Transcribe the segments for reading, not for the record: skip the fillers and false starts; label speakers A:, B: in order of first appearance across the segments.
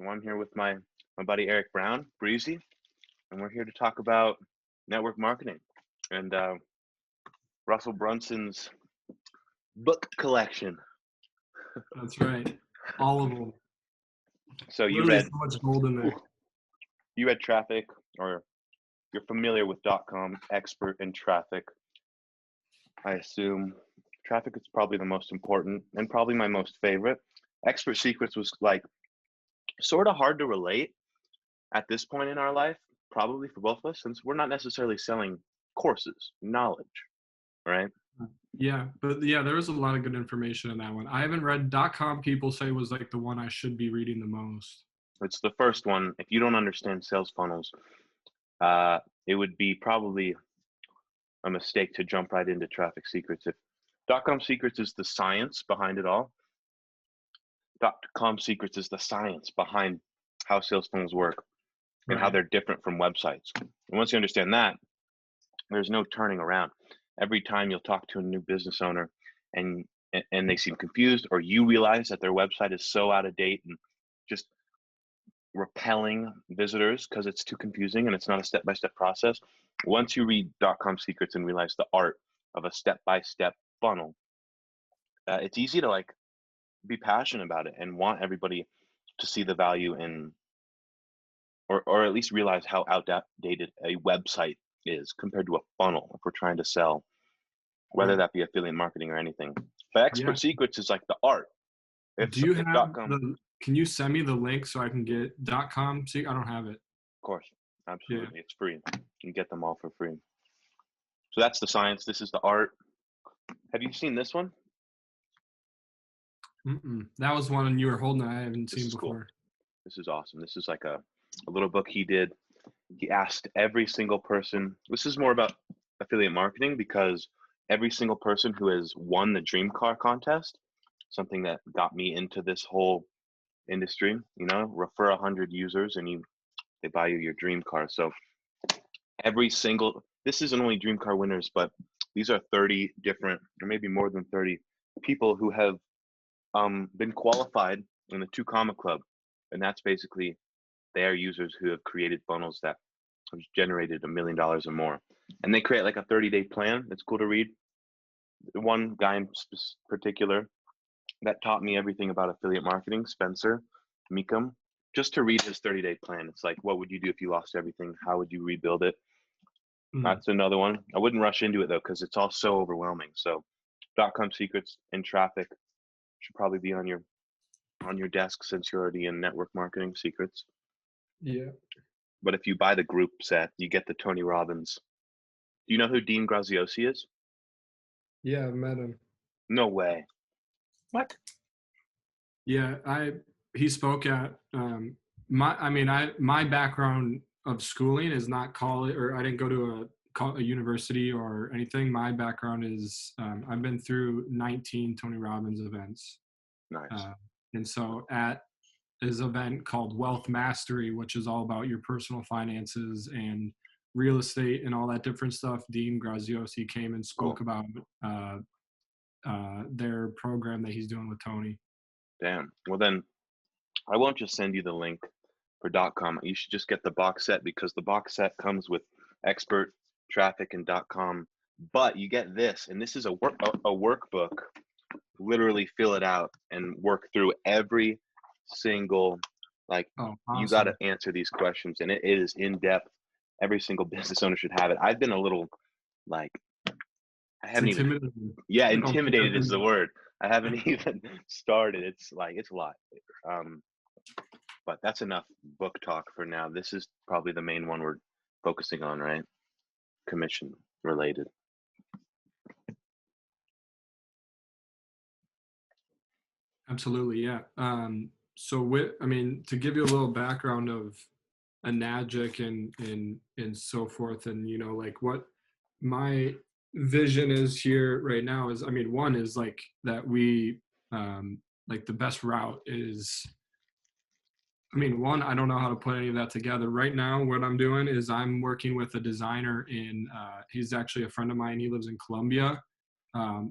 A: I'm here with my buddy Eric Brown, Breezy, and we're here to talk about network marketing and Russell Brunson's book collection.
B: That's right. All of them.
A: So you
B: Literally
A: read
B: so much gold in there.
A: you read Traffic, or you're familiar with .com, expert in traffic. I assume Traffic is probably the most important and probably my most favorite. Expert Secrets was like sort of hard to relate at this point in our life, probably for both of us, since we're not necessarily selling courses, knowledge, right?
B: Yeah, but yeah, there was a lot of good information in that one. I haven't read .com. People say was like the one I should be reading the most.
A: It's the first one. If you don't understand sales funnels, it would be probably a mistake to jump right into Traffic Secrets. If .com Secrets is the science behind it all, .com Secrets is the science behind how sales funnels work and how
B: Right.
A: they're different from websites. And once you understand that, there's no turning around. Every time you'll talk to a new business owner and they seem confused, or you realize that their website is so out of date and just repelling visitors because it's too confusing and it's not a step-by-step process. Once you read .com Secrets and realize the art of a step-by-step funnel, it's easy to like be passionate about it and want everybody to see the value in, or at least realize how outdated a website is compared to a funnel if we're trying to sell, whether
B: Right.
A: that be affiliate marketing or anything. But
B: Yeah.
A: Expert Secrets is like the art.
B: Do you
A: If
B: have
A: .com,
B: can you send me the link so I can get .com? See, I don't have it.
A: of course,
B: Yeah.
A: absolutely, it's free. You get them all for free. So that's the science. This is the art. Have you seen this one?
B: That was one you were holding that I haven't
A: This
B: seen
A: is cool.
B: before.
A: This is awesome. This is like a little book he did. He asked every single person. This is more about affiliate marketing because every single person who has won the dream car contest, something that got me into this whole industry, refer 100 users and they buy you your dream car. So this isn't only dream car winners, but these are 30 different, or maybe more than 30 people who have been qualified in the 2 Comma Club. And that's basically they are users who have created funnels that have generated $1 million or more. And they create like a 30-day plan. It's cool to read. One guy in particular that taught me everything about affiliate marketing, Spencer Meekum, just to read his 30-day plan. It's like, what would you do if you lost everything? How would you rebuild it? That's another one. I wouldn't rush into it though, because it's all so overwhelming. So .com Secrets and Traffic should probably be on your desk since you're already in network marketing secrets.
B: Yeah.
A: But if you buy the group set, you get the Tony Robbins. Do you know who Dean Graziosi is?
B: Yeah, I've met him.
A: No way. What?
B: Yeah, he spoke at my background of schooling is not college, or I didn't go to a university or anything. My background is I've been through 19 Tony Robbins events.
A: Nice.
B: And so at his event called Wealth Mastery, which is all about your personal finances and real estate and all that different stuff, Dean Graziosi came and spoke about their program that he's doing with Tony.
A: Damn. Well, then I won't just send you the link for .com. You should just get the box set because the box set comes with Expert, Traffic, and .com. But you get this, and this is a workbook. Literally fill it out and work through every single,
B: Awesome.
A: You got to answer these questions, and it is in depth. Every single business owner should have it. I've been a little I haven't
B: intimidated.
A: Intimidated is the word. I haven't even started. It's a lot. But that's enough book talk for now. This is probably the main one we're focusing on, right? Commission related.
B: Absolutely, yeah. So to give you a little background of Anagic and so forth, and what my vision is here right now is, one is that we the best route is, one, I don't know how to put any of that together. Right now, what I'm doing is I'm working with a designer he's actually a friend of mine. He lives in Colombia,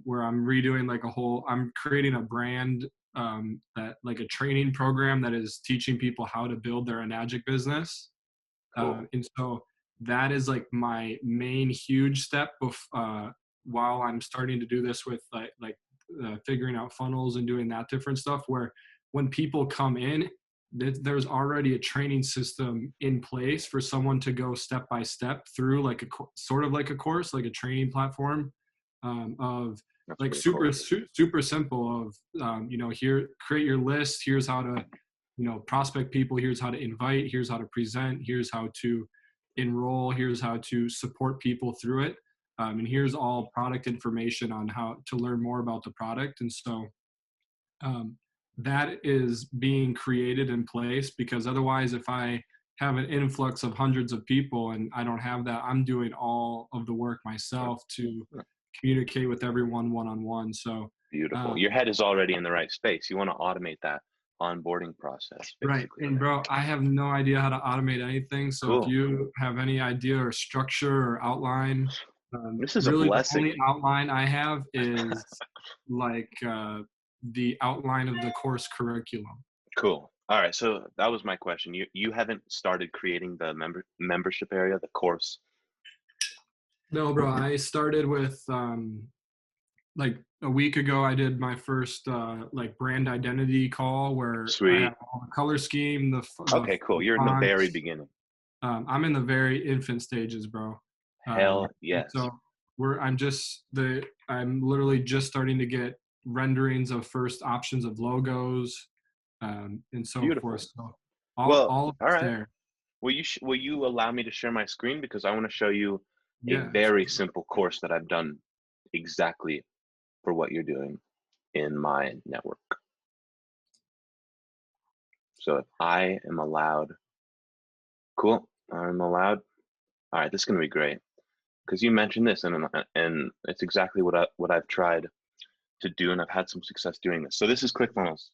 B: where I'm redoing I'm creating a brand that like a training program that is teaching people how to build their Enagic business.
A: Cool.
B: And so that is like my main huge step while I'm starting to do this with figuring out funnels and doing that different stuff, where when people come in, there's already a training system in place for someone to go step by step through like sort of like a course, like a training platform, of
A: That's
B: like
A: pretty cool.
B: super simple of, here, create your list. Here's how to, prospect people. Here's how to invite. Here's how to present. Here's how to enroll. Here's how to support people through it. And here's all product information on how to learn more about the product. And so that is being created in place, because otherwise, if I have an influx of hundreds of people and I don't have that, I'm doing all of the work myself to communicate with everyone one-on-one. So
A: Beautiful. Your head is already in the right space. You want to automate that onboarding process,
B: right.
A: basically.
B: And bro, I have no idea how to automate anything. So if
A: Cool.
B: you have any idea or structure or outline,
A: This is a
B: really the
A: blessing.
B: only outline I have is like the outline of the course curriculum.
A: Cool. All right. So that was my question. You haven't started creating the membership area, the course.
B: No, bro, I started with like a week ago. I did my first like brand identity call where I
A: Sweet.
B: have all the color scheme,
A: Okay, cool.
B: the
A: You're in the very
B: fonts.
A: beginning.
B: I'm in the very infant stages, bro.
A: Hell
B: And
A: yes.
B: so I'm literally just starting to get renderings of first options of logos, and so
A: Beautiful.
B: forth. So
A: Well,
B: all of
A: all
B: it's
A: right.
B: there.
A: Will you allow me to share my screen, because I want to show you a
B: Yeah.
A: very simple course that I've done exactly for what you're doing in my network. So if I am allowed, cool. I'm allowed. All right, this is gonna be great, because you mentioned this, and it's exactly what I've tried to do, and I've had some success doing this. So this is ClickFunnels.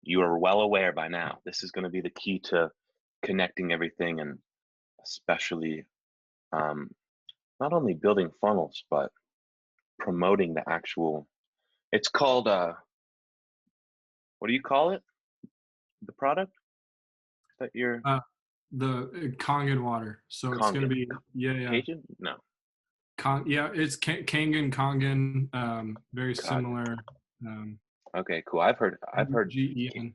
A: You are well aware by now. This is going to be the key to connecting everything, and especially not only building funnels, but promoting the actual. It's called what do you call it? The product that you're
B: The Kangen water. So it's going to
A: Kangen.
B: be, yeah.
A: Cajun? No.
B: Yeah, it's Kangen, very
A: Got it.
B: similar. Um,
A: Okay, cool. I've heard
B: GEN.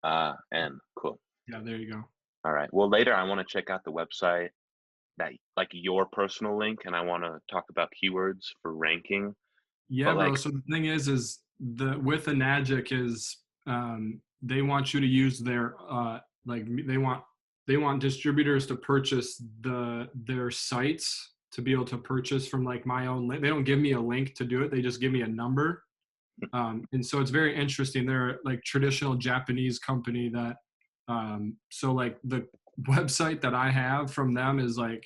A: and cool.
B: Yeah, there you go.
A: All right. Well, later I want to check out the website, that like your personal link, and I want to talk about keywords for ranking.
B: Yeah,
A: But
B: bro.
A: like,
B: So the thing is the with Enagic is they want you to use their like they want distributors to purchase their sites to be able to purchase from like my own link. They don't give me a link to do it. They just give me a number. And so it's very interesting. They're like traditional Japanese company that so like the website that I have from them is like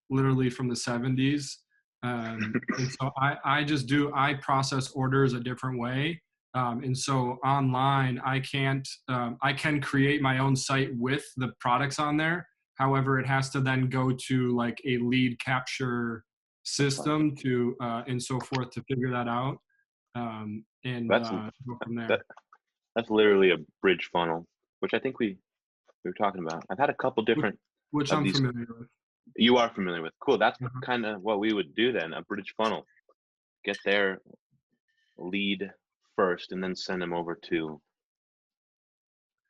B: literally from the 70s. And so I process orders a different way. And so online I can create my own site with the products on there. However, it has to then go to like a lead capture system to and so forth to figure that out, and
A: that's
B: go from there.
A: that that's literally a bridge funnel, which I think we were talking about. I've had a couple
B: which,
A: different
B: which
A: of
B: I'm
A: these.
B: familiar with.
A: You are familiar with. Cool. That's
B: Uh-huh.
A: kind of what we would do then, a bridge funnel. Get their lead first and then send them over to,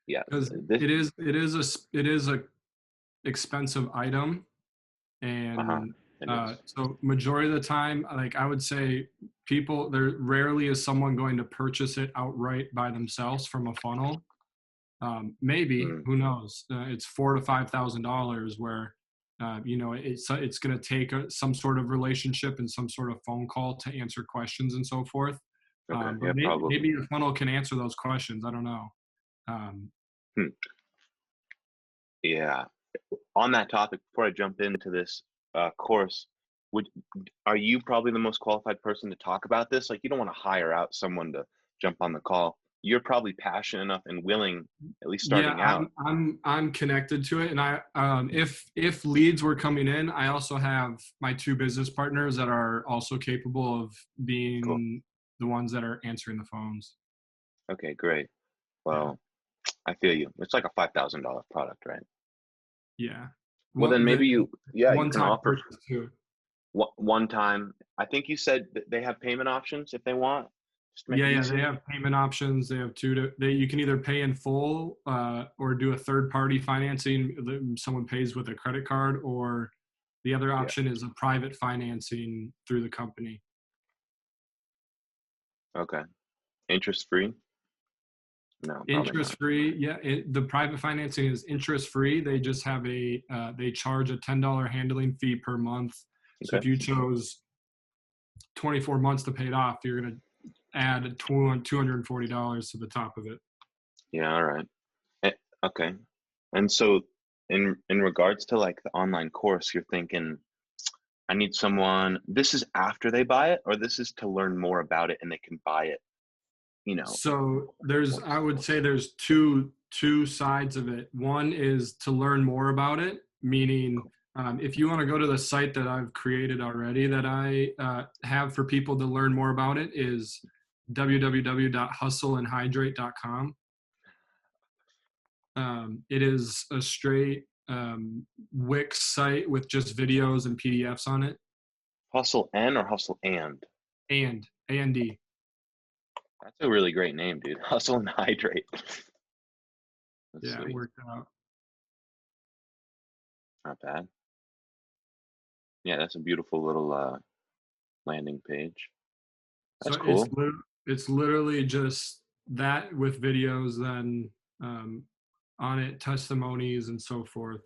A: yeah,
B: Because
A: this.
B: it is a expensive item,
A: Uh-huh.
B: and
A: It is.
B: so majority of the time, like I would say, people there rarely is someone going to purchase it outright by themselves from a funnel. Maybe,
A: Mm,
B: who knows? It's $4,000 to $5,000 where it's going to take some sort of relationship and some sort of phone call to answer questions and so forth.
A: okay.
B: But
A: Yeah,
B: maybe
A: probably.
B: your funnel can answer those questions. I don't know. Um,
A: Hmm. Yeah. On that topic, before I jump into this course, would are you probably the most qualified person to talk about this? Like, you don't want to hire out someone to jump on the call. You're probably passionate enough and willing, at least
B: Yeah,
A: starting out.
B: I'm connected to it, and if leads were coming in, I also have my two business partners that are also capable of
A: Cool.
B: being the ones that are answering the phones.
A: Okay, great.
B: Yeah.
A: Well, I feel you. It's like a $5,000 product, right?
B: Yeah.
A: Well,
B: Well,
A: then maybe you can
B: one-time
A: offer
B: purchase too.
A: one time. I think you said that they have payment options if they want, just to make
B: Yeah,
A: it
B: yeah, they
A: easier.
B: have payment options. They have you can either pay in full, or do a third party financing. Someone pays with a credit card, or the other
A: Yeah.
B: option is a private financing through the company.
A: Okay. Interest free? No, probably
B: Interest
A: not.
B: free. Yeah, the private financing is interest free. They just have they charge a $10 handling fee per month. So
A: Okay.
B: if you chose 24 months to pay it off, you're going to add $240 to the top of it.
A: Yeah. All right. Eh, Okay. And so, in regards to like the online course, you're thinking, I need someone. This is after they buy it, or this is to learn more about it and they can buy it. You know.
B: So I
A: Once.
B: would say there's two sides of it. One is to learn more about it, meaning if you want to go to the site that I've created already that I have for people to learn more about it is www.hustleandhydrate.com. It is a straight Wix site with just videos and PDFs on it,
A: Hustle N or Hustle and?
B: and A&D.
A: That's a really great name, dude. Hustle and hydrate. That's
B: Yeah, it
A: sweet.
B: worked out.
A: Not bad. Yeah, that's a beautiful little landing page.
B: So
A: That's cool.
B: it's literally just that with videos, then um, on it testimonies and so forth.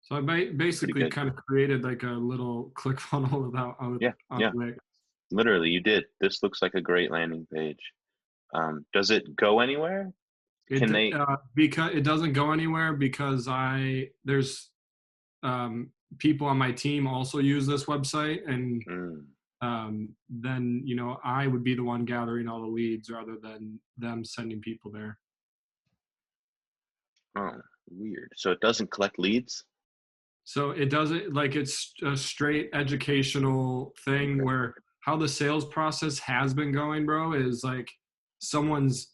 B: So I
A: Pretty
B: basically
A: good.
B: kind of created like a little click funnel without
A: Yeah,
B: on
A: yeah.
B: Wix.
A: Literally, you did. This looks like a great landing page. Does it go anywhere? Can they?
B: Because it doesn't go anywhere because there's people on my team also use this website, and
A: Mm,
B: then I would be the one gathering all the leads rather than them sending people there.
A: oh, weird. So it doesn't collect leads?
B: So it doesn't, like, it's a straight educational thing
A: Okay.
B: where how the sales process has been going, bro, is like someone's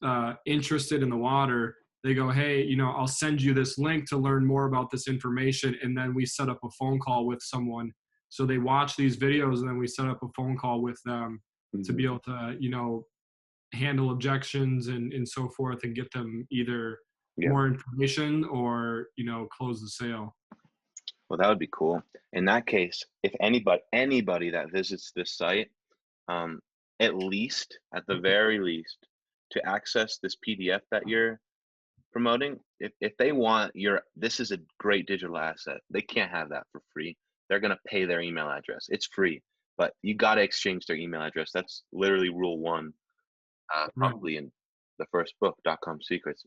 B: interested in the water. They go, hey, I'll send you this link to learn more about this information. And then we set up a phone call with someone. So they watch these videos and then we set up a phone call with them to be
A: Hmm.
B: able to, handle objections and so forth and get them either
A: Yeah.
B: more information or, close the sale.
A: Well, that would be cool. In that case, if anybody that visits this site, um, at least, at the very least, to access this PDF that you're promoting, if they want this is a great digital asset. They can't have that for free. They're gonna pay their email address. It's free, but you gotta exchange their email address. That's literally rule one,
B: Right.
A: probably in the first book, .com Secrets.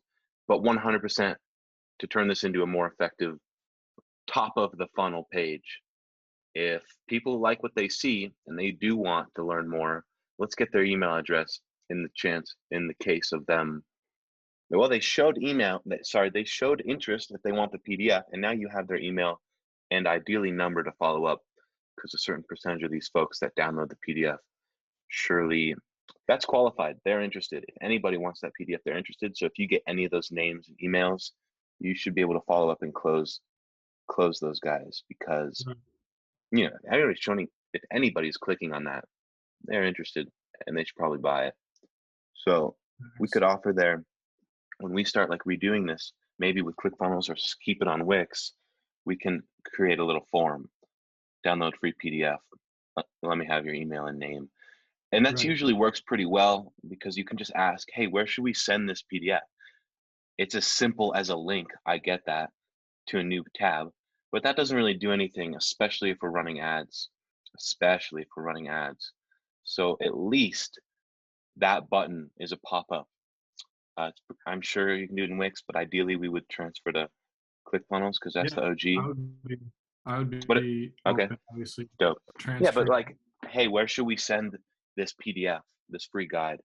A: But 100% to turn this into a more effective top of the funnel page. If people like what they see and they do want to learn more, let's get their email address in the case of them. Well, they showed interest if they want the PDF, and now you have their email and ideally number to follow up because a certain percentage of these folks that download the PDF surely that's qualified. They're interested. If anybody wants that PDF, they're interested. So if you get any of those names and emails, you should be able to follow up and close those guys because
B: Right.
A: everybody's showing if anybody's clicking on that, they're interested and they should probably buy it. So we
B: Nice.
A: could offer there when we start like redoing this, maybe with ClickFunnels or keep it on Wix, we can create a little form, download free PDF. Let me have your email and name. And that's
B: Right.
A: usually works pretty well because you can just ask, hey, where should we send this PDF? It's as simple as a link. I get that to a new tab, but that doesn't really do anything, especially if we're running ads, especially if we're running ads. So at least that button is a pop-up. I'm sure you can do it in Wix, but ideally we would transfer to ClickFunnels because that's
B: Yeah,
A: the
B: I
A: OG.
B: would be I would
A: But
B: be
A: okay,
B: open, obviously,
A: dope. Yeah, but
B: transferring.
A: like, hey, where should we send this PDF, this free guide?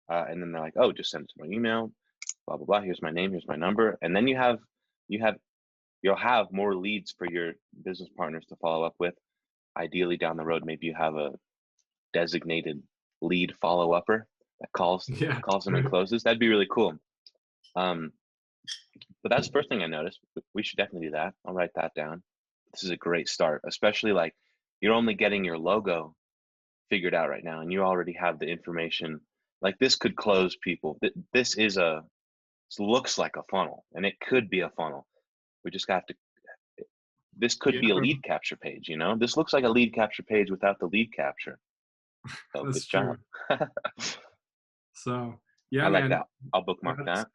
A: And then they're like, oh, just send it to my email. Blah blah blah. Here's my name. Here's my number. And then you have you'll have more leads for your business partners to follow up with. Ideally, down the road, maybe you have a designated lead follow upper that calls
B: Yeah.
A: calls them and
B: Right.
A: closes. That'd be really cool. Um, but that's the first thing I noticed. We should definitely do that. I'll write that down. This is a great start, especially like you're only getting your logo figured out right now, and you already have the information. Like this could close people. This is this looks like a funnel, and it could be a funnel. We just have to. This could
B: Yeah,
A: be a
B: bro.
A: lead capture page. You know, this looks like a lead capture page without the lead capture. So
B: That's
A: good job.
B: true. So
A: I
B: yeah,
A: like
B: man,
A: that. I'll bookmark
B: that's
A: that.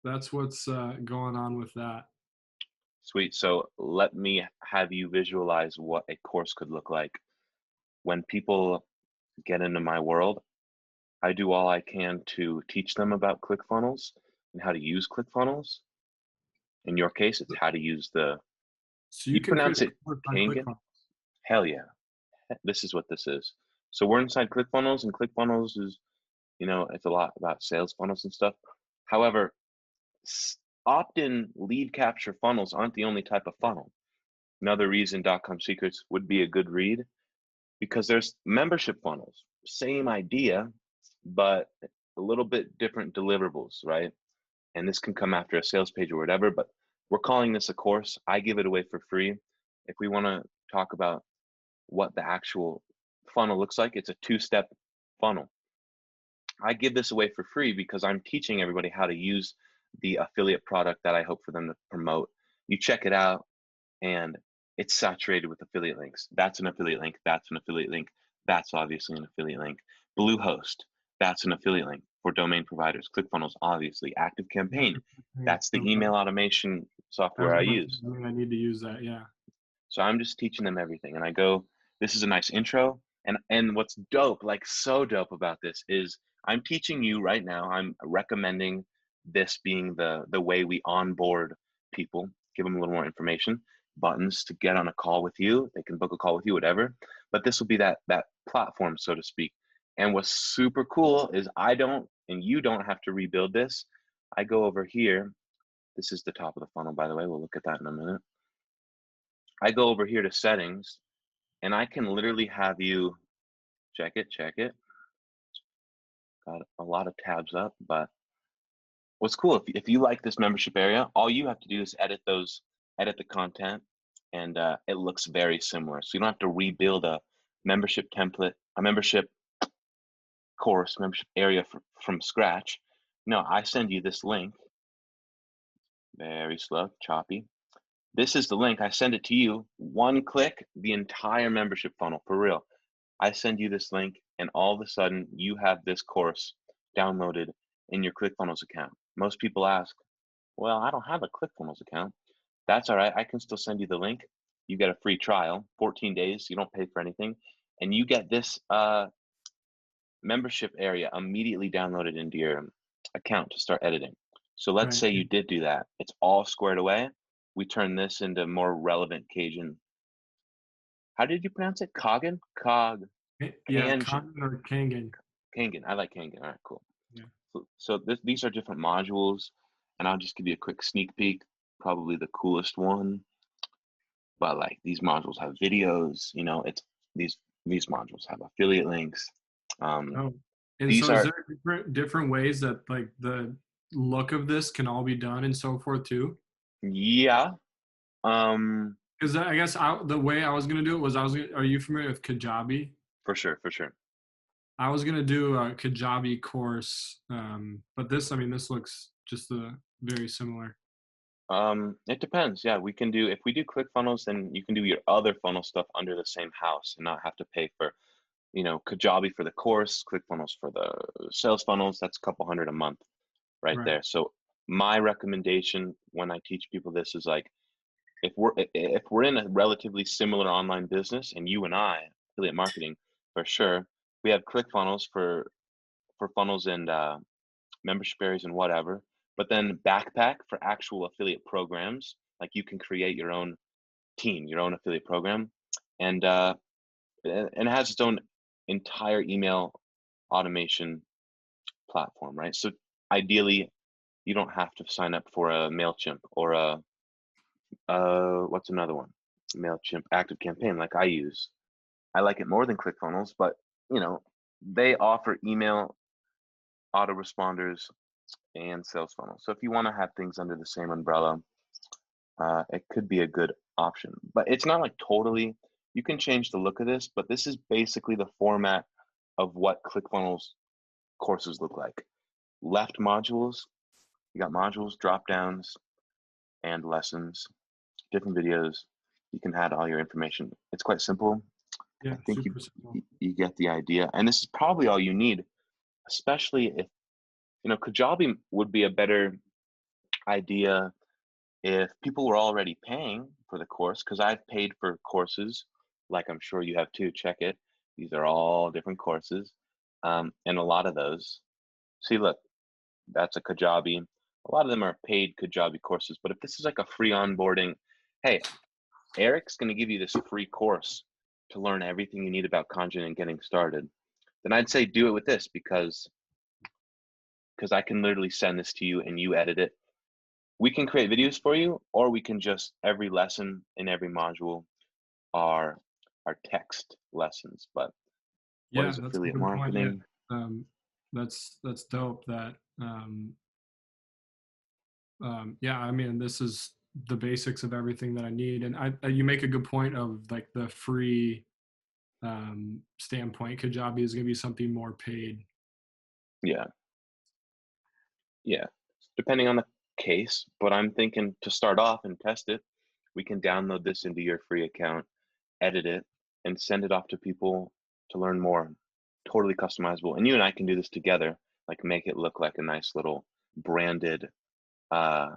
B: that's what's going on with that.
A: Sweet. So let me have you visualize what a course could look like. When people get into my world, I do all I can to teach them about ClickFunnels and how to use ClickFunnels. In your case, it's how to use
B: So
A: you
B: you can create
A: pronounce
B: a
A: it
B: course on
A: Kangen?
B: ClickFunnels.
A: Hell yeah. This is what this is. So we're inside ClickFunnels, and ClickFunnels is, it's a lot about sales funnels and stuff. However, opt-in lead capture funnels aren't the only type of funnel. Another reason .com Secrets would be a good read, because there's membership funnels, same idea, but a little bit different deliverables, right? And this can come after a sales page or whatever, but we're calling this a course. I give it away for free. If we want to talk about what the actual funnel looks like, it's a two-step funnel. I give this away for free because I'm teaching everybody how to use the affiliate product that I hope for them to promote. You check it out, and it's saturated with affiliate links. That's an affiliate link. That's an affiliate link. That's obviously an affiliate link. Bluehost, that's an affiliate link for domain providers. ClickFunnels, obviously. ActiveCampaign, that's the
B: Okay.
A: email automation
B: I was
A: software I
B: about to
A: use.
B: say, I need to use that. Yeah.
A: So I'm just teaching them everything. And I go, this is a nice intro. And what's dope, like so dope about this is I'm teaching you right now. I'm recommending this being the way we onboard people, give them a little more information, buttons to get on a call with you. They can book a call with you, whatever. But this will be that platform, so to speak. And what's super cool is I don't, and you don't have to rebuild this. I go over here. This is the top of the funnel, by the way. We'll look at that in a minute. I go over here to settings, and I can literally have you check it. Got a lot of tabs up, but what's cool, if you like this membership area, all you have to do is edit the content, and it looks very similar. So you don't have to rebuild a membership template, a membership course, membership area from scratch. No, I send you this link, very slow, choppy. This is the link. I send it to you. One click, the entire membership funnel, for real. I send you this link, and all of a sudden, you have this course downloaded in your ClickFunnels account. Most people ask, well, I don't have a ClickFunnels account. That's all right. I can still send you the link. You get a free trial, 14 days. You don't pay for anything. And you get this membership area immediately downloaded into your account to start editing. So let's
B: Right.
A: say you did do that. It's all squared away. We turn this into more relevant Cajun. How did you pronounce it? Coggan?
B: Yeah.
A: Kangen.
B: Kangen or Kangen.
A: Kangen. I like Kangen. All right, cool.
B: Yeah.
A: So these are different modules, and I'll just give you a quick sneak peek. Probably the coolest one, but like these modules have videos. It's these these modules have affiliate links. Um,
B: Oh, and
A: these
B: so is
A: are
B: there different ways that like the look of this can all be done and so forth too?
A: yeah. Um,
B: Because I guess the way I was gonna do it was are you familiar with Kajabi?
A: for sure, for sure.
B: I was gonna do a Kajabi course, but this, I mean, this looks just very similar.
A: It depends. Yeah, we can do if we do ClickFunnels, then you can do your other funnel stuff under the same house and not have to pay for, Kajabi for the course, ClickFunnels for the sales funnels. That's a couple hundred a month right
B: Right.
A: there. So my recommendation when I teach people this is like if we're in a relatively similar online business, and you and I, affiliate marketing for sure, we have ClickFunnels for funnels and membership areas and whatever. But then Backpack for actual affiliate programs, like you can create your own team, your own affiliate program, and it has its own entire email automation platform, right? So ideally, you don't have to sign up for a Mailchimp or a what's another one? Mailchimp Active Campaign, like I use. I like it more than ClickFunnels, but you know they offer email autoresponders, and sales funnels. So if you want to have things under the same umbrella, it could be a good option. But it's not like totally, you can change the look of this, but this is basically the format of what ClickFunnels courses look like. Left modules, you got modules, drop downs, and lessons, different videos. You can add all your information. It's quite simple. I
B: Yeah,
A: think
B: super simple.
A: you get the idea. And this is probably all you need, especially if, Kajabi would be a better idea if people were already paying for the course, because I've paid for courses, like I'm sure you have too. Check it. These are all different courses. And a lot of those, see, look, that's a Kajabi. A lot of them are paid Kajabi courses. But if this is like a free onboarding, hey, Eric's going to give you this free course to learn everything you need about content and getting started, then I'd say do it with this, because I can literally send this to you and you edit it. We can create videos for you, or we can just, every lesson in every module are text lessons. But what
B: Yeah,
A: is
B: that's a
A: affiliate
B: good point. Yeah,
A: marketing?
B: um, that's dope. That yeah, I mean, this is the basics of everything that I need. And you make a good point of like the free standpoint. Kajabi is going to be something more paid.
A: Yeah, yeah. Depending on the case, but I'm thinking to start off and test it, we can download this into your free account, edit it, and send it off to people to learn more. Totally customizable. And you and I can do this together, like make it look like a nice little branded uh,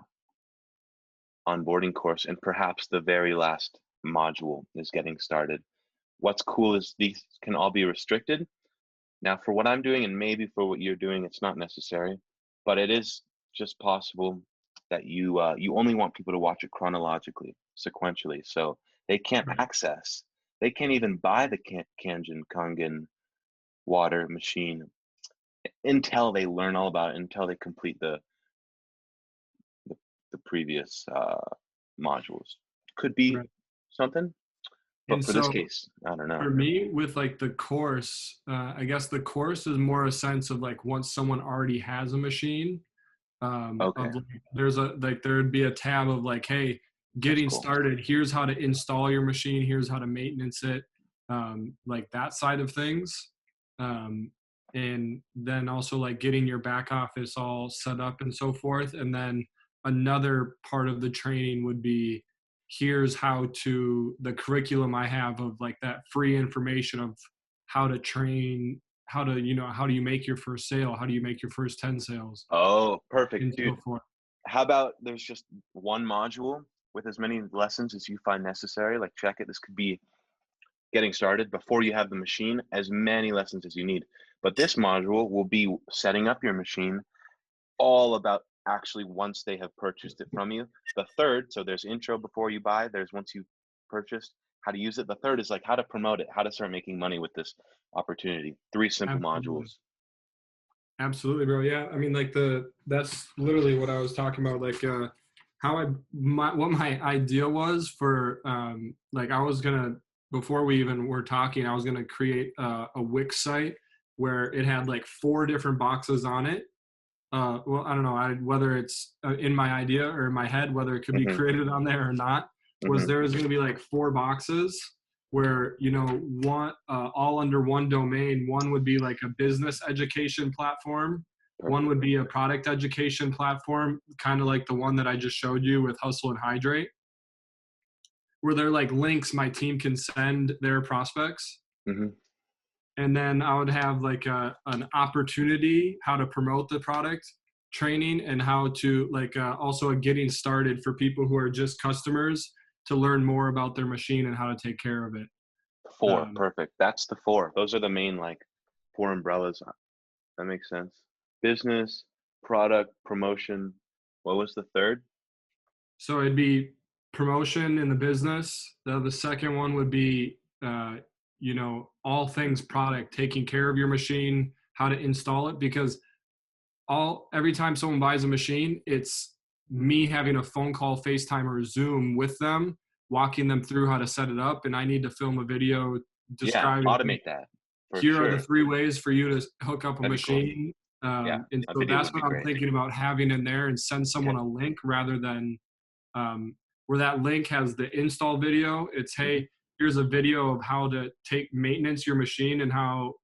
A: onboarding course. And perhaps the very last module is getting started. What's cool is these can all be restricted. Now, for what I'm doing, and maybe for what you're doing, it's not necessary, but it is just possible that you only want people to watch it chronologically, sequentially, so they can't
B: Right.
A: access, they can't even buy the Kangen water machine until they learn all about it, until they complete the, the previous modules. Could be
B: Right.
A: something, but
B: And
A: for this
B: so
A: case, I don't know.
B: for me, with like the course, I guess the course is more a sense of like once someone already has a machine,
A: Okay,
B: of like, there's a like there would be a tab of like, hey,
A: that's
B: getting
A: cool.
B: started. Here's how to install your machine. Here's how to maintenance it. Like that side of things. Um, and then also like getting your back office all set up and so forth. And then another part of the training would be here's how to the curriculum I have of like that free information of how to train, how to, how do you make your first sale? How do you make your first 10 sales
A: Oh, perfect,
B: and so
A: dude.
B: forth.
A: How about there's just one module with as many lessons as you find necessary? Like, check it. This could be getting started before you have the machine, as many lessons as you need. But this module will be setting up your machine, all about actually once they have purchased it from you. The third, so there's intro before you buy, there's once you purchased, how to use it. The third is like how to promote it, how to start making money with this opportunity. 3 simple
B: Absolutely.
A: modules.
B: Absolutely, bro. Yeah. I mean, like that's literally what I was talking about. Like, what my idea was for, like I was going to, before we even were talking, I was going to create a Wix site where it had like 4 different boxes on it. Well, I don't know whether it's in my idea or in my head, whether it could be
A: Hmm.
B: created on there or not, was
A: Hmm.
B: there was going to be like 4 boxes where, one, all under one domain. One would be like a business education platform. One
A: Perfect.
B: would be a product education platform, kind of like the one that I just showed you with Hustle and Hydrate, where they're like links my team can send their prospects.
A: Hmm.
B: And then I would have like an opportunity how to promote the product training, and how to like also a getting started for people who are just customers to learn more about their machine and how to take care of it.
A: 4,
B: um,
A: perfect. That's the 4. Those are the main, like, 4 umbrellas. That makes sense. Business, product, promotion. What was the third?
B: so it'd be promotion in the business. The second one would be all things product, taking care of your machine, how to install it, because every time someone buys a machine, it's me having a phone call, FaceTime, or Zoom with them, walking them through how to set it up. And I need to film a video
A: Yeah,
B: describing,
A: automate that for
B: here are the
A: sure.
B: 3 ways for you to hook up a
A: That'd be cool.
B: machine.
A: Yeah,
B: And
A: a
B: so
A: video
B: that's
A: would be
B: what I'm
A: great.
B: thinking about having in there, and send
A: Okay.
B: someone a link rather than where that link has the install video. It's,
A: Hmm.
B: hey, here's a video of how to take maintenance your machine and how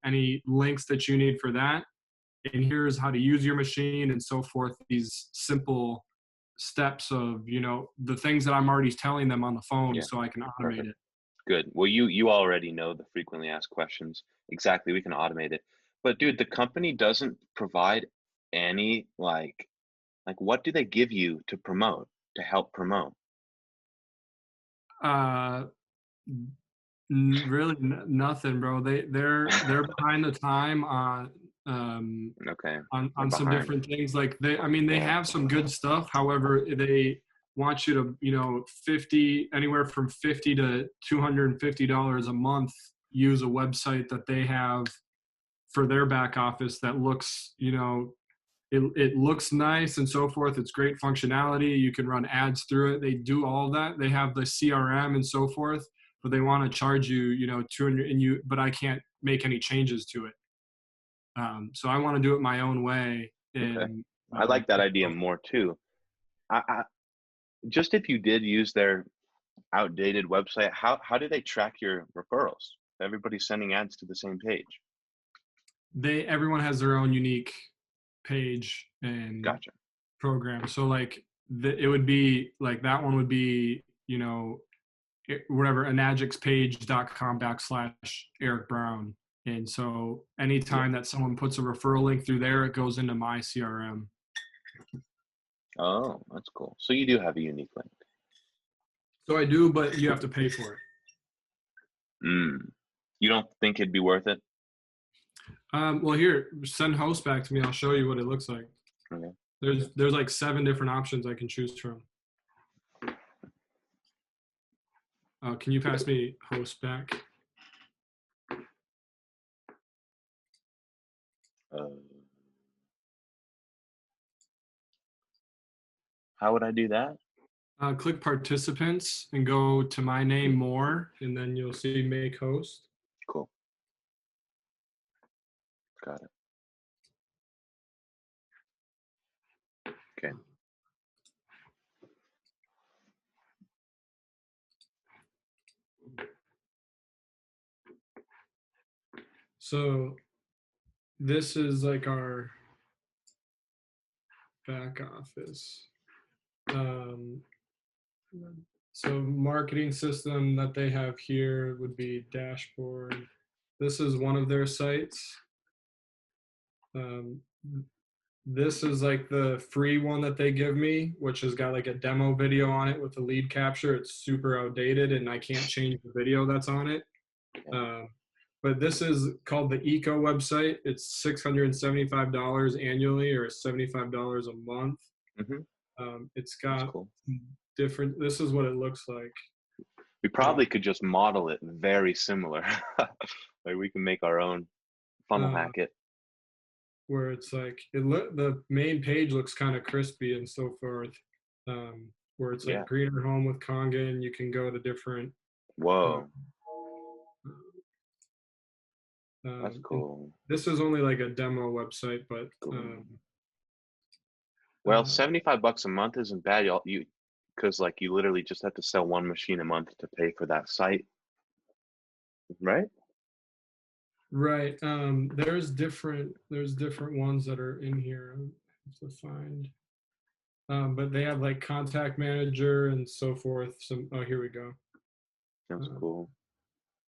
B: any links that you need for that. And here's how to use your machine and so forth. These simple steps of, the things that I'm already telling them on the phone
A: Yeah,
B: so I can automate
A: perfect.
B: it.
A: Good. Well, you already know the frequently asked questions. Exactly. We can automate it. But dude, the company doesn't provide any like what do they give you to promote, to help promote?
B: Uh, Really nothing, bro. They're behind the time um,
A: Okay. They're
B: on some
A: behind.
B: different things. Like they
A: Yeah.
B: have some good stuff. However, they want you to, 50 anywhere from 50 to $250 a month use a website that they have for their back office that looks, it looks nice and so forth. It's great functionality. You can run ads through it. They do all that. They have the CRM and so forth, but they want to charge you, 200 but I can't make any changes to it. So I want to do it my own way.
A: Okay.
B: And
A: I like that idea
B: so
A: more too. I just if you did use their outdated website, how do they track your referrals? Everybody's sending ads to the same page.
B: everyone has their own unique page and
A: Gotcha.
B: program. So like it would be like that one would be, whatever, anagixpage.com/Eric Brown. And so
A: Yeah.
B: anytime that someone puts a referral link through there, it goes into my CRM.
A: Oh, that's cool. So you do have a unique link.
B: So I do, but you have to pay for it.
A: Mm. You don't think it'd be worth it?
B: Well, here, send host back to me. I'll show you what it looks like.
A: Okay.
B: There's like 7 different options I can choose from. Can you pass me host back?
A: Uh, how would I do that?
B: Click participants and go to my name more, and then you'll see make host.
A: Cool. Got it. Okay.
B: So this is like our back office. Um, so marketing system that they have here would be dashboard. This is one of their sites. Um, this is like the free one that they give me, which has got like a demo video on it with the lead capture. It's super outdated and I can't change the video that's on it. Uh, but this is called the Eco website. It's $675 annually or $75 a month.
A: Mm-hmm.
B: It's
A: That's
B: got
A: cool.
B: different, this is what it looks like.
A: We probably could just model it very similar. Like we can make our own funnel
B: Uh,
A: hack it.
B: where it's like the main page looks kind of crispy and so forth. Where it's
A: Yeah.
B: like greener home with Kangen. You can go to different. Uh,
A: Whoa. That's
B: and
A: cool.
B: this is only like a demo website, but
A: Cool. Well,
B: uh,
A: 75 bucks a month isn't bad. You because like you literally just have to sell one machine a month to pay for that site, right?
B: right. There's different ones that are in here. I have to find. But they have like contact manager and so forth. Oh, here we go.
A: That's
B: Uh,
A: cool.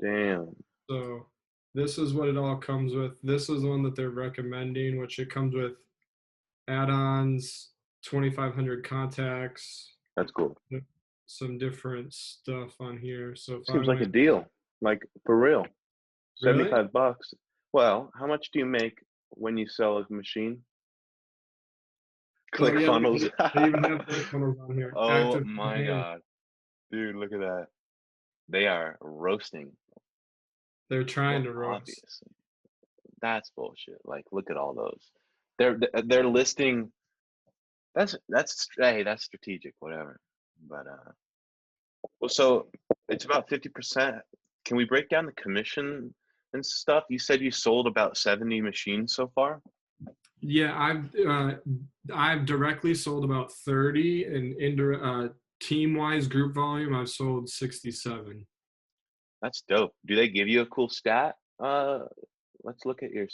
A: Damn.
B: so this is what it all comes with. This is the one that they're recommending, which it comes with add-ons, 2,500 contacts,
A: That's cool.
B: some different stuff on here. So if I
A: Seems like a
B: went,
A: deal. Like for real.
B: really?
A: 75 bucks. Well, how much do you make when you sell a machine?
B: Oh
A: Click
B: yeah,
A: funnels.
B: they even have funnels on here.
A: Oh
B: Active
A: my
B: campaign.
A: God. Dude, look at that. They are roasting.
B: They're trying
A: Well,
B: to roast.
A: obviously. That's bullshit. Like, look at all those. They're listing. Hey, that's strategic, whatever. But well, so it's about 50%. Can we break down the commission and stuff? You said you sold about 70 machines so far.
B: Yeah, I've directly sold about 30, and team wise group volume I've sold 67.
A: That's dope. Do they give you a cool stat? Let's look at your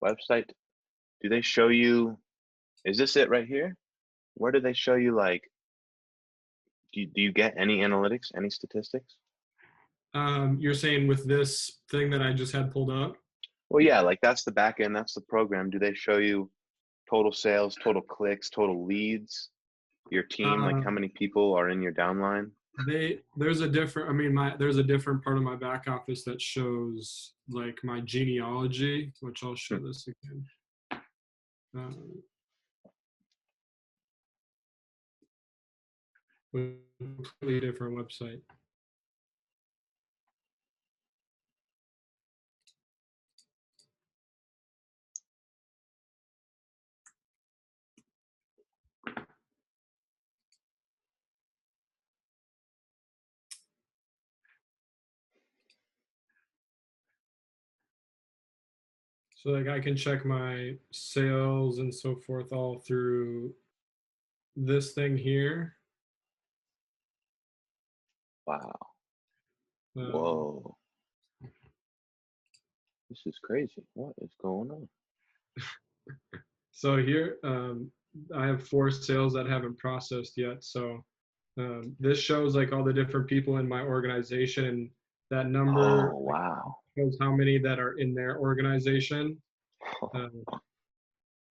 A: website. Do they show you, is this it right here? Where do they show you, like, do you get any analytics, any statistics?
B: You're saying with this thing that I just had pulled up?
A: Well, yeah, like that's the back end, that's the program. Do they show you total sales, total clicks, total leads, your team, like how
B: Um,
A: many people are in your downline?
B: there's a different, I mean, there's a different part of my back office that shows like my genealogy, which I'll show
A: Hmm.
B: this again. Um, with a completely different website. So like I can check my sales and so forth all through this thing here.
A: Wow.
B: Um,
A: Whoa. This is crazy. What is going on?
B: so here, I have 4 sales that haven't processed yet. So this shows like all the different people in my organization, and that number
A: Oh, wow.
B: shows how many that are in their organization. Um,
A: That's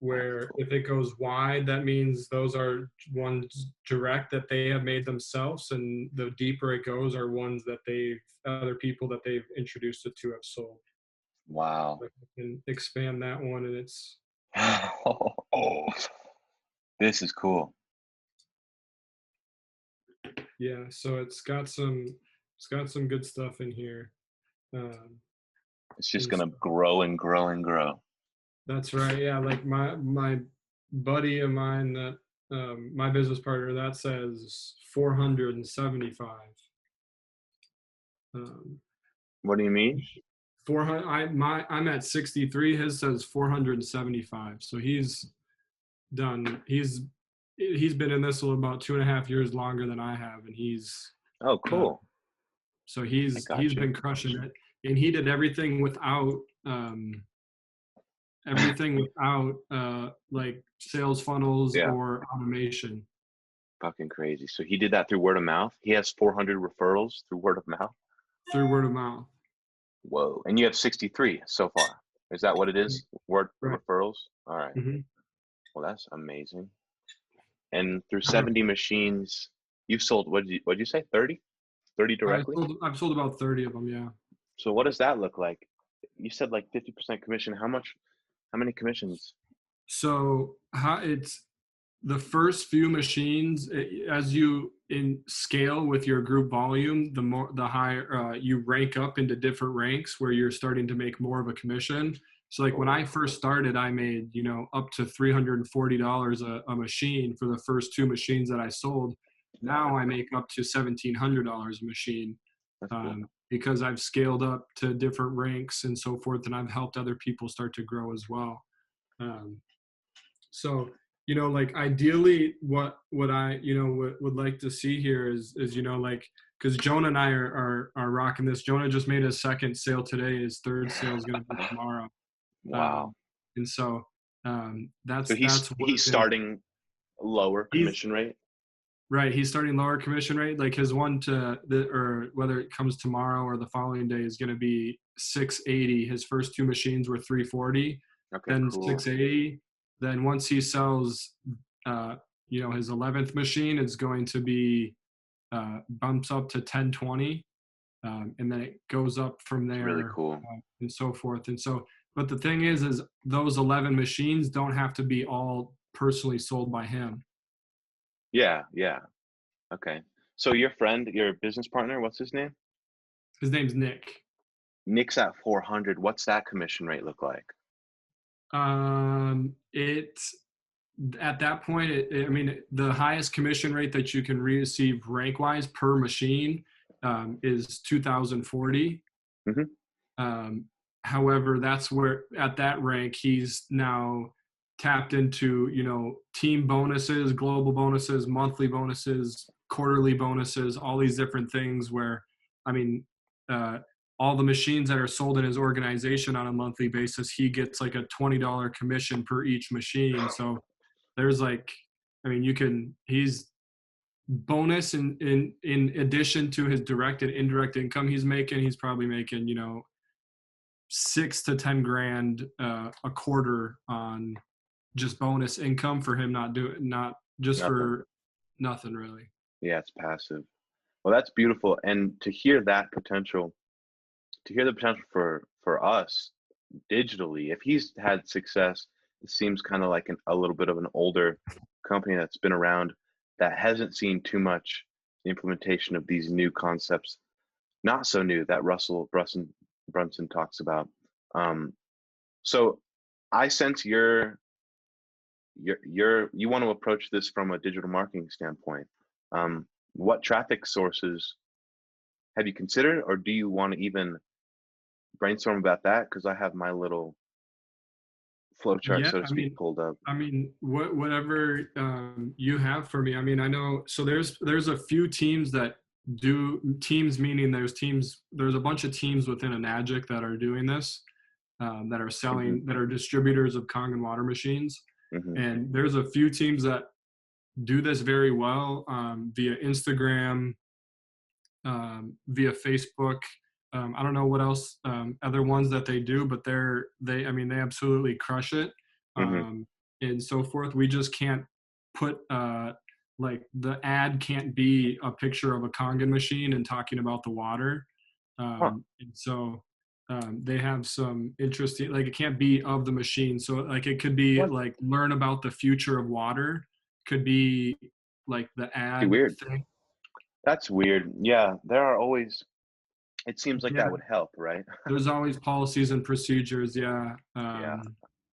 B: where
A: cool.
B: if it goes wide, that means those are ones direct that they have made themselves, and the deeper it goes are ones that other people that they've introduced it to have sold.
A: Wow.
B: Like I can expand that one, and it's
A: Oh, this is cool.
B: yeah. So it's got some good stuff in here. Um,
A: It's just
B: and so
A: gonna grow and grow and grow.
B: that's right. Yeah, like my buddy of mine that my business partner that says 475. Um,
A: What do you mean?
B: 400. I'm at 63. His says 475. So done. He's been in this about 2.5 years longer than I have, and
A: Oh,
B: uh,
A: cool.
B: so
A: I
B: he's
A: got you.
B: been crushing it, and he did everything without like sales funnels
A: Yeah,
B: or automation.
A: fucking crazy. So he did that through word of mouth. He has 400 referrals through word of mouth.
B: Through word of mouth.
A: Whoa. And you have 63 so far. Is that what it is? Word
B: Right.
A: referrals? All right.
B: Hmm.
A: Well, that's amazing. And through 70 machines, you've sold, what'd you say? 30? 30 directly?
B: I've sold about 30 of them. Yeah.
A: So what does that look like? You said like 50% commission. How many commissions?
B: So it's the first few machines, as you in scale with your group volume, the higher you rank up into different ranks where you're starting to make more of a commission. So like when I
A: Oh,
B: first started, I made up to $340 a machine for the first 2 machines that I sold. Now I make up to $1,700 a machine,
A: that's cool.
B: because I've scaled up to different ranks and so forth, and I've helped other people start to grow as well. Um, so, like ideally what I, would like to see here is, like, because Jonah and I are rocking this. Jonah just made his second sale today. His third sale is going to be tomorrow.
A: Wow.
B: Um, and so
A: So
B: that's
A: he's
B: working.
A: starting lower
B: He's
A: commission rate.
B: right. He's starting lower commission rate. Like his or whether it comes tomorrow or the following day is going to be 680. His first 2 machines were 340,
A: Okay,
B: then
A: cool.
B: 680. Then once he sells, uh, his 11th machine is going to be bumps up to 1020, and then it goes up from
A: It's really
B: there,
A: cool.
B: and so forth. And so, but the thing is those 11 machines don't have to be all personally sold by him.
A: Yeah, yeah. Okay. So your friend, your business partner, what's his name?
B: His name's Nick.
A: Nick's at 400. What's that commission rate look like?
B: It At that point, I mean, the highest commission rate that you can receive rank wise per machine is 2,040.
A: Hmm.
B: Um, However, that's where at that rank he's now tapped into, you know, team bonuses, global bonuses, monthly bonuses, quarterly bonuses, all these different things where, I mean, uh, all the machines that are sold in his organization on a monthly basis, he gets like a $20 commission per each machine. So there's like, I mean, he's bonus in addition to his direct and indirect income he's probably making, you know, 6 to 10 grand a quarter on just bonus income for him, not just
A: Nothing.
B: for nothing really.
A: Yeah, it's passive. Well, that's beautiful. And to hear that potential, to hear the potential for us digitally, if he's had success, it seems kind of like a little bit of an older company that's been around that hasn't seen too much implementation of these new concepts, not so new, that Russell Brunson talks about. Um, so I sense you want to approach this from a digital marketing standpoint. What traffic sources have you considered, or do you want to even brainstorm about that? Because I have my little flowchart,
B: Yeah,
A: so to speak, pulled up.
B: whatever you have for me. I mean, I know. So there's a few teams that do teams, meaning there's a bunch of teams within a Nagic that are doing this, that are
A: Hmm.
B: selling, that are distributors of Kangen water machines,
A: Hmm.
B: and there's a few teams that do this very well, via Instagram, via Facebook. I don't know what else, other ones that they do, but I mean, they absolutely crush it,
A: Hmm.
B: um, and so forth. We just can't put, like the ad can't be a picture of a Kangen machine and talking about the water,
A: Huh.
B: and so they have some interesting, like it can't be of the machine. So like it could be
A: What?
B: like learn about the future of water, could be like the
A: Too
B: ad
A: weird.
B: thing.
A: That's weird. Yeah, there are always. It seems like that
B: Yeah,
A: would help, right?
B: there's always policies and procedures. Yeah.
A: Yeah.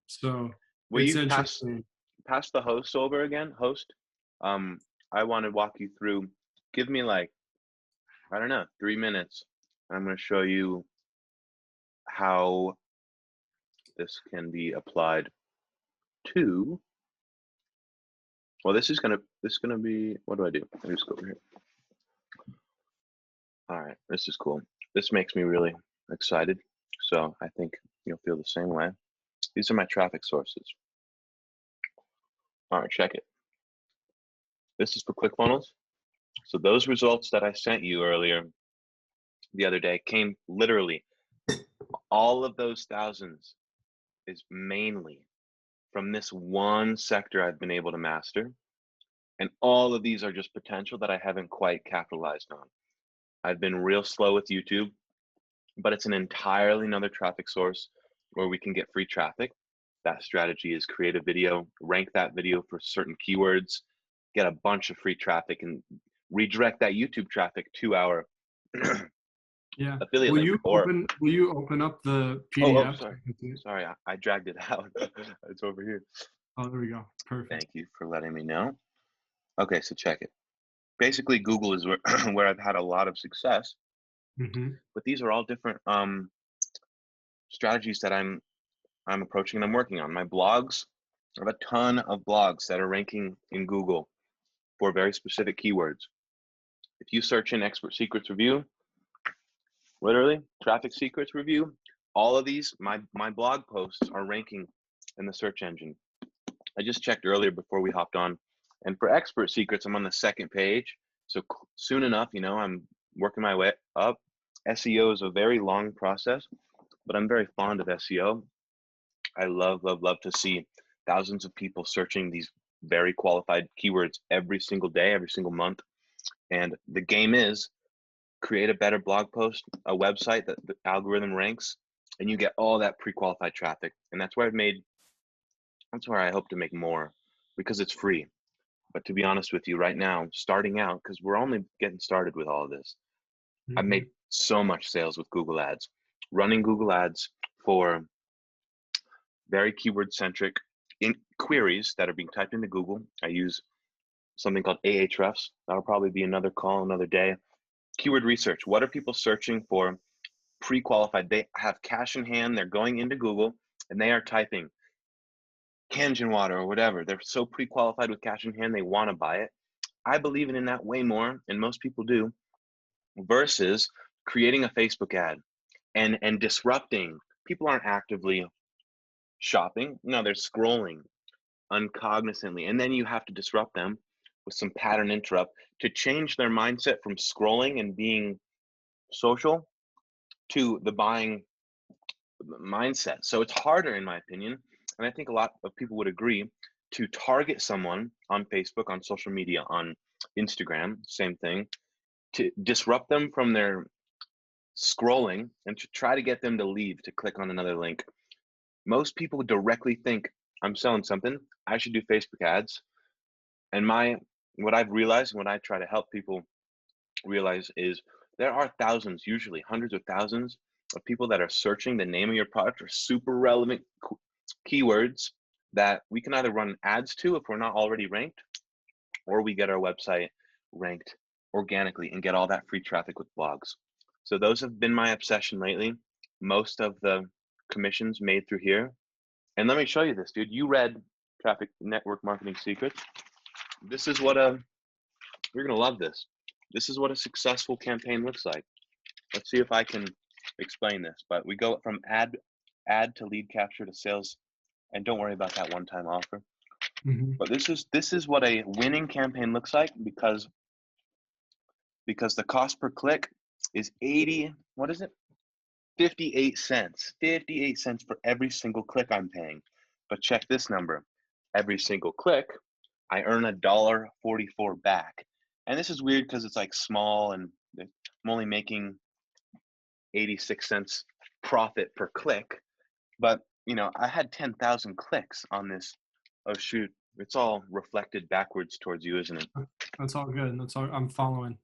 B: So
A: Will
B: it's
A: you pass
B: interesting.
A: pass the host over again? Host. Um, I want to walk you through. Give me like, I don't know, 3 minutes. I'm going to show you how this can be applied to. Well, this is gonna be. What do I do? Let me just go over here. All right, this is cool. This makes me really excited. So I think you'll feel the same way. These are my traffic sources. All right, check it. This is for ClickFunnels. So those results that I sent you earlier the other day came literally, all of those thousands is mainly from this one sector I've been able to master. And all of these are just potential that I haven't quite capitalized on. I've been real slow with YouTube, but it's an entirely another traffic source where we can get free traffic. That strategy is create a video, rank that video for certain keywords, get a bunch of free traffic, and redirect that YouTube traffic to our
B: Yeah.
A: affiliate link. Or
B: Will you open up the
A: oh,
B: PDF?
A: sorry, sorry, I dragged it out. It's over here.
B: Oh, there we go. Perfect.
A: Thank you for letting me know. Okay, so check it. Basically, Google is where, where I've had a lot of success,
B: Hmm.
A: but these are all different strategies that I'm approaching and I'm working on. My blogs, I have a ton of blogs that are ranking in Google for very specific keywords. If you search in expert secrets review, literally traffic secrets review, all of these, my blog posts are ranking in the search engine. I just checked earlier before we hopped on, and for expert secrets, I'm on the second page. So soon enough, I'm working my way up. SEO is a very long process, but I'm very fond of SEO. I love, love, love to see thousands of people searching these very qualified keywords every single day, every single month. And the game is create a better blog post, a website that the algorithm ranks, and you get all that pre-qualified traffic. And that's where I hope to make more, because it's free. But to be honest with you, right now, starting out, because we're only getting started with all of this, I've
B: Hmm.
A: made so much sales with Google Ads, running Google Ads for very keyword centric queries that are being typed into Google. I use something called Ahrefs. That'll probably be another call, another day. Keyword research. What are people searching for? Pre-qualified. They have cash in hand. They're going into Google and they are typing Kangen water or whatever. They're so pre-qualified with cash in hand, they want to buy it. I believe in that way more, and most people do, versus creating a Facebook ad and disrupting. People aren't actively shopping. No, they're scrolling uncognizantly. And then you have to disrupt them with some pattern interrupt to change their mindset from scrolling and being social to the buying mindset. So it's harder, in my opinion, and I think a lot of people would agree, to target someone on Facebook, on social media, on Instagram, same thing, to disrupt them from their scrolling and to try to get them to leave, to click on another link. Most people directly think, I'm selling something, I should do Facebook ads. And what I've realized, and what I try to help people realize, is there are thousands, usually hundreds of thousands of people that are searching the name of your product or super relevant keywords that we can either run ads to if we're not already ranked, or we get our website ranked organically and get all that free traffic with blogs. So those have been my obsession lately. Most of the commissions made through here. And let me show you this, dude. You read Traffic Network Marketing Secrets. This is what you're gonna love this. This is what a successful campaign looks like. Let's see if I can explain this. But we go from ad to lead capture to sales, and don't worry about that one-time offer.
B: Mhm.
A: But this is what a winning campaign looks like, because the cost per click is 80, what is it? 58 cents. 58 cents for every single click I'm paying. But check this number. Every single click, I earn $1.44 back. And this is weird because it's like small and I'm only making 86 cents profit per click. But I had 10,000 clicks on this. Oh shoot, it's all reflected backwards towards you, isn't it?
B: That's all good. That's all I'm following.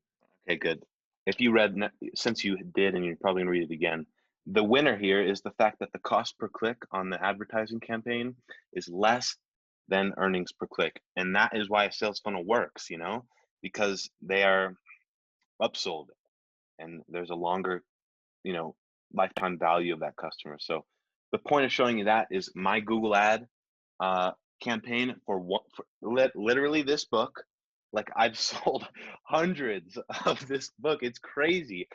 A: Okay, good. If you read, since you did, and you're probably gonna read it again, the winner here is the fact that the cost per click on the advertising campaign is less than earnings per click. And that is why a sales funnel works, because they are upsold and there's a longer, you know, lifetime value of that customer. So the point of showing you that is my Google ad campaign for literally this book. Like, I've sold hundreds of this book. It's crazy,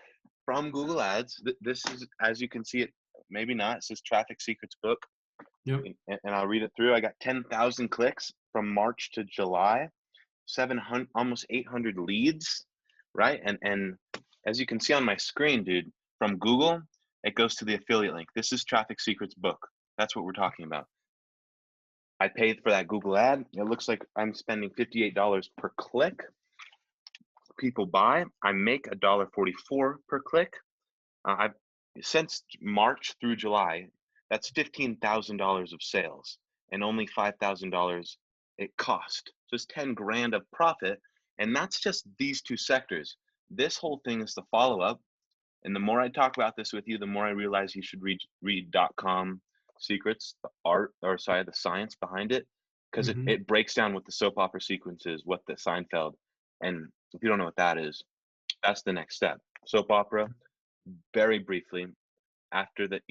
A: from Google Ads. This is, as you can see it, maybe not, it says Traffic Secrets book,
B: Yep.
A: and I'll read it through. I got 10,000 clicks from March to July, 700, almost 800 leads, right? And as you can see on my screen, dude, from Google, it goes to the affiliate link. This is Traffic Secrets book. That's what we're talking about. I paid for that Google ad. It looks like I'm spending $58 per click. People buy. I make $1.44 per click. I've since March through July, that's $15,000 of sales, and only $5,000 it cost. So it's 10 grand of profit, and that's just these two sectors. This whole thing is the follow up, and the more I talk about this with you, the more I realize you should read .com secrets, the science behind it, because
B: Mhm.
A: it breaks down what the soap opera sequence is, what the Seinfeld, and if you don't know what that is, that's the next step. Soap opera, very briefly, after that,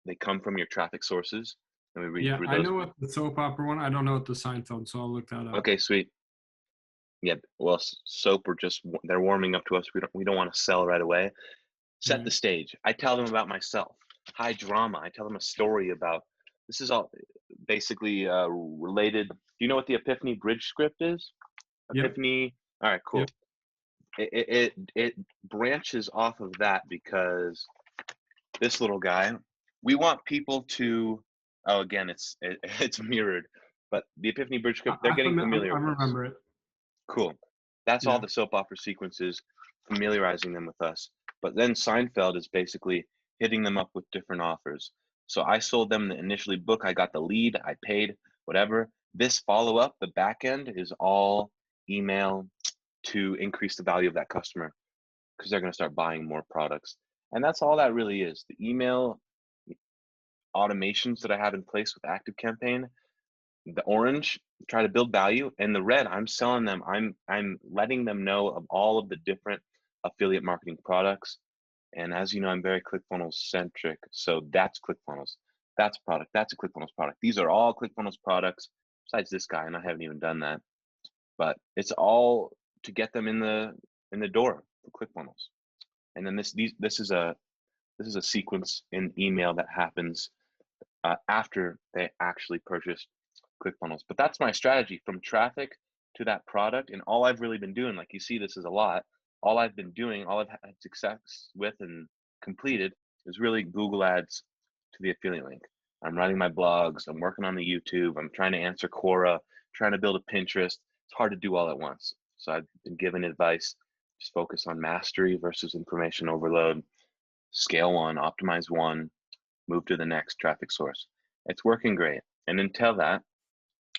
A: they come from your traffic sources, and we read
B: Yeah,
A: through
B: I
A: those.
B: know what the soap opera one. I don't know what the Seinfeld, so I'll look that up.
A: Okay, sweet. Yeah, well, soap are just, they're warming up to us. We don't want to sell right away. Set the
B: Right.
A: stage. I tell them about myself. High drama. I tell them a story about, this is all basically related. Do you know what the Epiphany bridge script is?
B: Yep.
A: Epiphany. All right,
B: Yep.
A: cool. It branches off of that, because this little guy, we want people to, oh, again, it's mirrored, but the Epiphany bridge script, they're getting
B: I
A: familiar with us.
B: remember it.
A: Cool. That's all
B: Yeah.
A: the soap opera sequences, familiarizing them with us. But then Seinfeld is basically hitting them up with different offers. So I sold them the initially book, I got the lead, I paid, whatever. This follow up, the back end, is all email to increase the value of that customer, because they're going to start buying more products. And that's all that really is. The email automations that I have in place with ActiveCampaign, the orange, try to build value, and the red, I'm selling them. I'm letting them know of all of the different affiliate marketing products. And as you know, I'm very ClickFunnels centric, so that's ClickFunnels. That's a product. That's a ClickFunnels product. These are all ClickFunnels products besides this guy, and I haven't even done that. But it's all to get them in the door for ClickFunnels. And then this is a sequence in email that happens after they actually purchase ClickFunnels. But that's my strategy, from traffic to that product. And all I've really been doing, like you see, this is a lot. All I've been doing, all I've had success with and completed is really Google Ads to the affiliate link. I'm writing my blogs. I'm working on the YouTube. I'm trying to answer Quora, trying to build a Pinterest. It's hard to do all at once. So I've been given advice, just focus on mastery versus information overload, scale one, optimize one, move to the next traffic source. It's working great. And until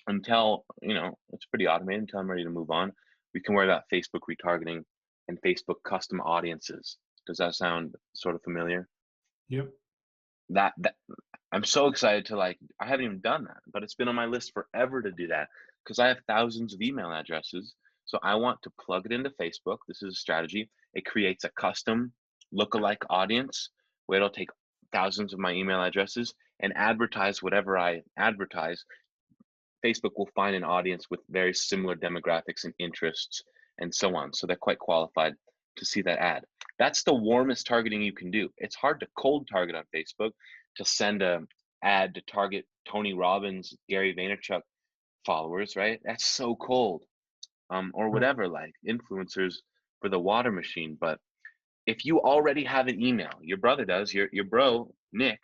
A: it's pretty automated, until I'm ready to move on, we can worry about Facebook retargeting and Facebook custom audiences. Does that sound sort of familiar?
B: Yep.
A: That I'm so excited to, I haven't even done that, but it's been on my list forever to do that because I have thousands of email addresses. So I want to plug it into Facebook. This is a strategy. It creates a custom lookalike audience where it'll take thousands of my email addresses and advertise whatever I advertise. Facebook will find an audience with very similar demographics and interests and so on. So they're quite qualified to see that ad. That's the warmest targeting you can do. It's hard to cold target on Facebook, to send a ad to target Tony Robbins, Gary Vaynerchuk followers, right? That's so cold. Or whatever, like influencers for the water machine. But if you already have an email, your brother does, your bro, Nick,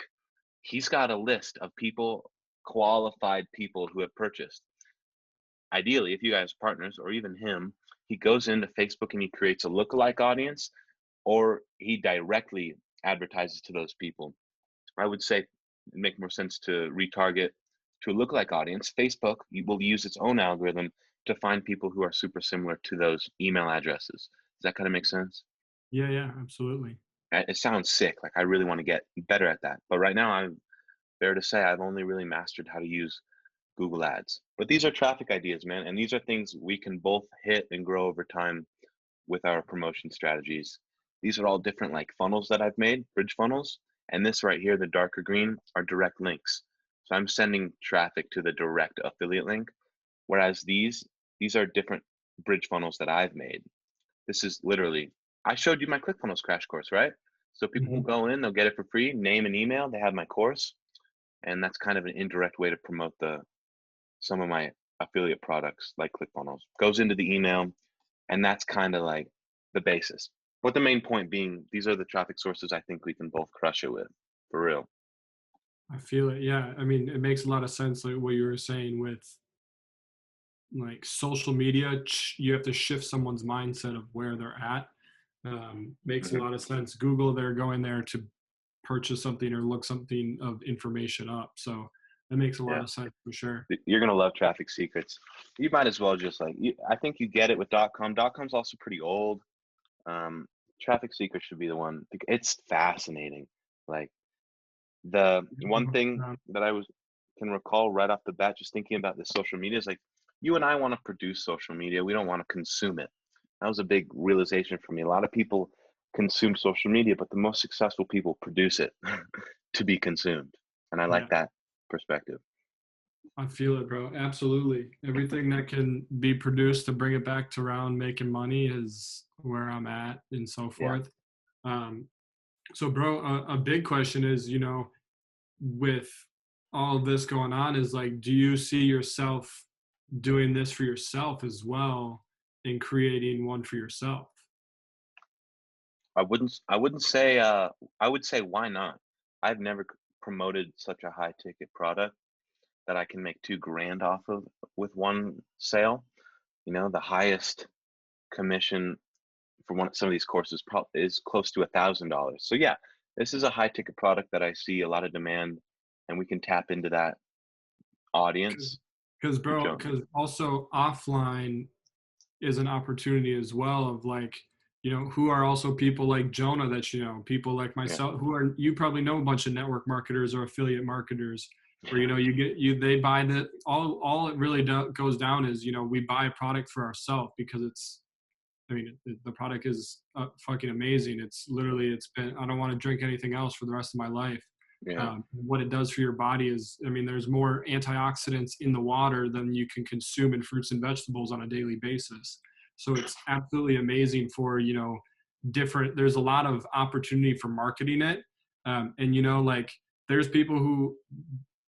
A: he's got a list of people, qualified people who have purchased. Ideally, if you guys are partners, or even him, he goes into Facebook and he creates a lookalike audience, or he directly advertises to those people. I would say it make more sense to retarget to a lookalike audience. Facebook will use its own algorithm to find people who are super similar to those email addresses. Does that kind of make sense?
B: Yeah, absolutely.
A: It sounds sick. Like I really want to get better at that. But right now, I'm fair to say I've only really mastered how to use Google Ads. But these are traffic ideas, man. And these are things we can both hit and grow over time with our promotion strategies. These are all different funnels that I've made, bridge funnels. And this right here, the darker green, are direct links. So I'm sending traffic to the direct affiliate link. Whereas these are different bridge funnels that I've made. This is literally, I showed you my ClickFunnels crash course, right? So people will go in, they'll get it for free, name and email, they have my course. And that's kind of an indirect way to promote some of my affiliate products like ClickFunnels. Goes into the email, and that's kind of like the basis. But the main point being, these are the traffic sources I think we can both crush it with, for real.
B: I feel it. Yeah. I mean, it makes a lot of sense, like what you were saying with social media. You have to shift someone's mindset of where they're at. Makes a lot of sense. Google, they're going there to purchase something or look something of information up. So that makes a lot of sense for sure.
A: You're gonna love traffic secrets. You might as well just I think you get it with .com. .com's also pretty old. Traffic secrets should be the one. It's fascinating. Like the one thing that can recall right off the bat, just thinking about the social media, is you and I want to produce social media. We don't want to consume it. That was a big realization for me. A lot of people consume social media, but the most successful people produce it to be consumed. And I like that perspective.
B: I feel it, bro. Absolutely. Everything that can be produced to bring it back to around making money is where I'm at and so forth. So bro, a big question is, with all this going on is do you see yourself doing this for yourself as well and creating one for yourself?
A: I wouldn't say, I would say, why not? I've never promoted such a high ticket product that I can make $2,000 off of with one sale. The highest commission for some of these courses is close to $1,000. So yeah, this is a high ticket product that I see a lot of demand, and we can tap into that audience.
B: Because also offline is an opportunity as well of who are also people like Jonah that people like myself who are, you probably know a bunch of network marketers or affiliate marketers where they buy all it really goes down is we buy a product for ourselves because the product is fucking amazing. It's literally, I don't want to drink anything else for the rest of my life.
A: Yeah.
B: what it does for your body is, I mean, there's more antioxidants in the water than you can consume in fruits and vegetables on a daily basis. So it's absolutely amazing for, you know, there's a lot of opportunity for marketing it. And, you know, like there's people who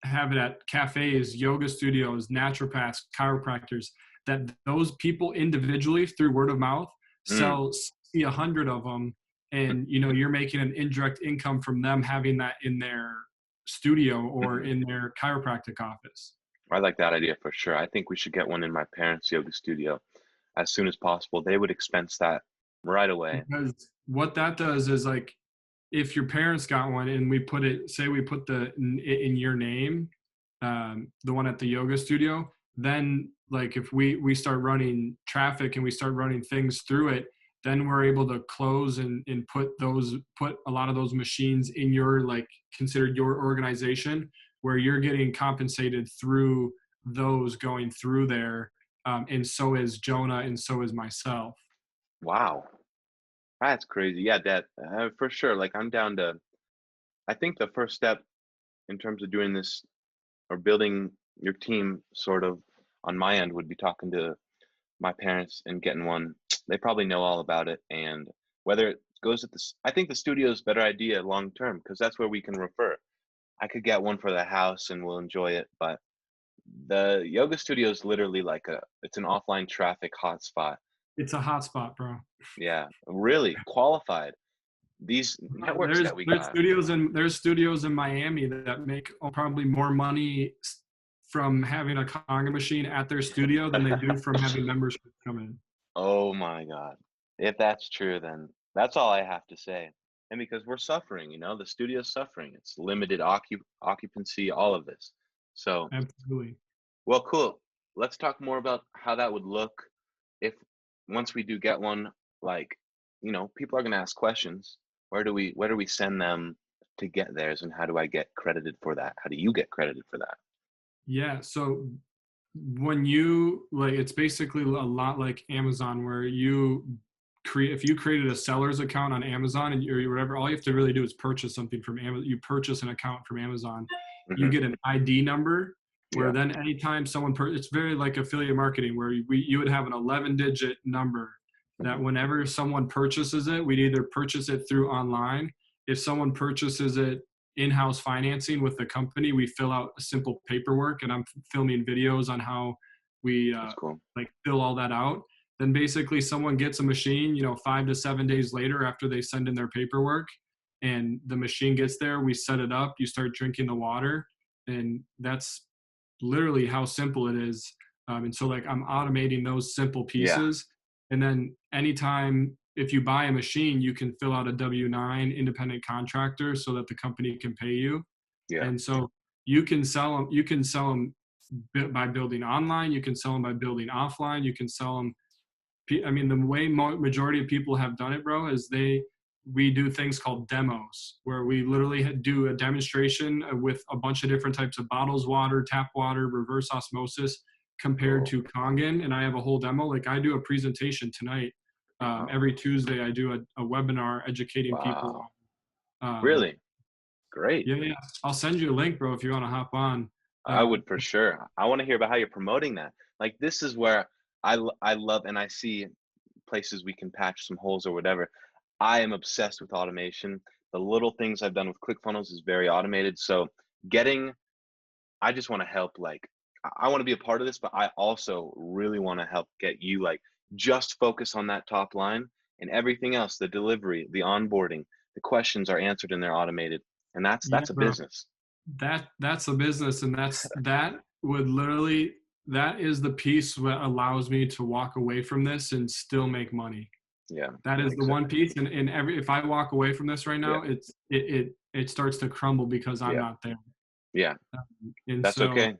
B: have it at cafes, yoga studios, naturopaths, chiropractors, that those people individually through word of mouth
A: Mm.
B: sell 100 of them, and you know you're making an indirect income from them having that in their studio or
A: Mhm.
B: in their chiropractic office.
A: I like that idea for sure. I think we should get one in my parents' yoga studio as soon as possible. They would expense that right away.
B: Because what that does is like if your parents got one and we put it, say we put in your name, the one at the yoga studio, then like if we start running traffic and we start running things through it, then we're able to close and put a lot of those machines in your like considered your organization where you're getting compensated through those going through there, and so is Jonah and so is myself.
A: Wow. That's crazy. Yeah, that for sure. Like I'm down to I think the first step in terms of doing this or building your team sort of on my end would be talking to my parents and getting one. They probably know all about it, and whether it goes at this, I think the studio is a better idea long term because that's where we can refer. I could get one for the house and we'll enjoy it, but the yoga studio is literally like it's an offline traffic hotspot.
B: It's a hotspot, bro.
A: Yeah, really qualified. These networks
B: There's
A: that we
B: there's
A: got.
B: studios in there's studios in Miami that make probably more money from having a conga machine at their studio than they do from having memberships come in.
A: Oh my God. If that's true, then that's all I have to say. And because we're suffering, the studio's suffering. It's limited occupancy, all of this. So,
B: Absolutely.
A: well, cool. Let's talk more about how that would look if once we do get one, like, people are going to ask questions. Where do we send them to get theirs, and how do I get credited for that? How do you get credited for that?
B: Yeah. So when you like, it's basically a lot like Amazon, where you create, if you created a seller's account on Amazon and or whatever, all you have to really do is purchase something from Amazon. You purchase an account from Amazon, you
A: Hmm.
B: get an ID number, where
A: Yeah.
B: then anytime someone, it's very like affiliate marketing, where you would have an 11-digit number that
A: Hmm.
B: whenever someone purchases it, we'd either purchase it through online. If someone purchases it in-house financing with the company, we fill out a simple paperwork, and I'm filming videos on how we
A: That's cool.
B: like fill all that out. Then basically someone gets a machine, 5 to 7 days later after they send in their paperwork, and the machine gets there, we set it up, you start drinking the water, and that's literally how simple it is. And so like I'm automating those simple
A: Yeah.
B: pieces, and then anytime if you buy a machine, you can fill out a W-9 independent contractor so that the company can pay you.
A: Yeah.
B: And so you can sell them by building online, you can sell them by building offline, you can sell them. I mean, the way majority of people have done it, bro, is we do things called demos, where we literally do a demonstration with a bunch of different types of bottles, water, tap water, reverse osmosis, compared
A: Cool.
B: to Kangen, and I have a whole demo. Like I do a presentation tonight.
A: Wow.
B: Every Tuesday, I do a webinar educating people.
A: Wow.
B: Um,
A: Really? Great.
B: yeah, yeah. I'll send you a link, bro, if you want to hop on.
A: I
B: Um,
A: would for sure. I want to hear about how you're promoting that. Like this is where I love and I see places we can patch some holes or whatever. I am obsessed with automation. The little things I've done with ClickFunnels is very automated. So getting, I just want to help. Like I want to be a part of this, but I also really want to help get you like just focus on that top line, and everything else, the delivery, the onboarding, the questions are answered and they're automated. And that's
B: yeah,
A: that's a
B: bro.
A: business.
B: That's a business, and that would literally, that is the piece that allows me to walk away from this and still make money.
A: Yeah,
B: That is the one
A: exactly.
B: piece, and every if I walk away from this right
A: Yeah,
B: now, it starts to crumble because I'm
A: yeah,
B: not there.
A: yeah.
B: And
A: That's
B: so,
A: okay.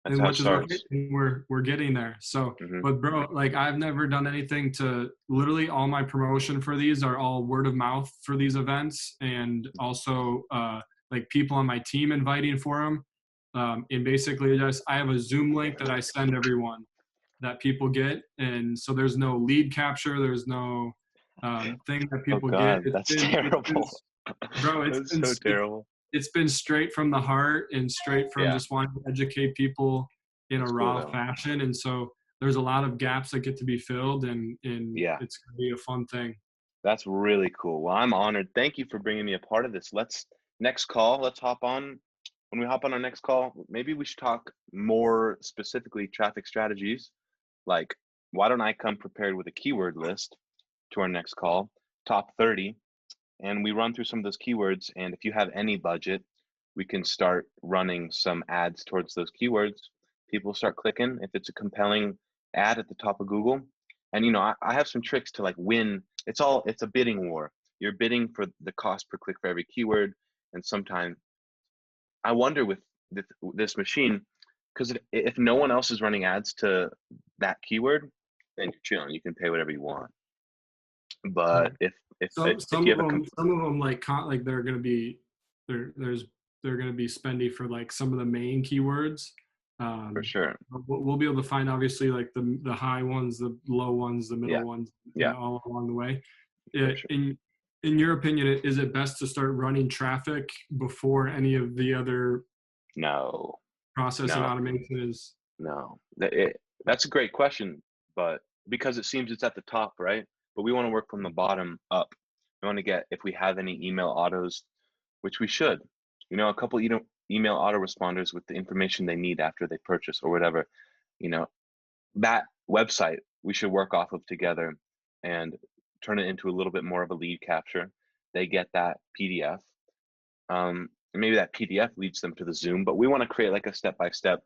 A: That's
B: and
A: how it
B: which is okay,
A: starts.
B: and we're getting there. So,
A: Hmm.
B: but bro, like I've never done anything to, literally all my promotion for these are all word of mouth for these events, and also like people on my team inviting for them. And basically just I have a Zoom link that I send everyone that people get, and so there's no lead capture, there's no thing that
A: Oh
B: people get.
A: God, that's terrible.
B: Bro,
A: That's so terrible.
B: it's been straight from the heart and straight from
A: Yeah,
B: just wanting to educate people in a
A: that's cool
B: raw
A: though.
B: fashion. And so there's a lot of gaps that get to be filled, and
A: Yeah,
B: it's going to be a fun thing.
A: that's really cool. Well, I'm honored. Thank you for bringing me a part of this. Next call, let's hop on. When we hop on our next call, maybe we should talk more specifically traffic strategies. Like, why don't I come prepared with a keyword list to our next call, top 30, and we run through some of those keywords. And if you have any budget, we can start running some ads towards those keywords. People start clicking if it's a compelling ad at the top of Google. And I have some tricks to like win. It's a bidding war. You're bidding for the cost per click for every keyword. And sometimes I wonder with this machine, because if no one else is running ads to that keyword, then you're chilling. You can pay whatever you want.
B: Right.
A: But
B: So
A: if you have a
B: some of them like they're going to be there's they're going to be spendy for like some of the main keywords.
A: for
B: Um,
A: sure,
B: we'll be able to find obviously like the high ones, the low ones, the
A: yeah,
B: middle ones,
A: yeah,
B: all along the way.
A: for sure.
B: In your opinion, is it best to start running traffic before any of the other
A: No,
B: process and
A: no,
B: automation is?
A: no. That's a great question, but because it seems it's at the top, right? But we want to work from the bottom up. We want to get, if we have any email autos, which we should, a couple email autoresponders with the information they need after they purchase or whatever, you know, that website we should work off of together and turn it into a little bit more of a lead capture. They get that PDF. Maybe that PDF leads them to the Zoom, but we want to create like a step by step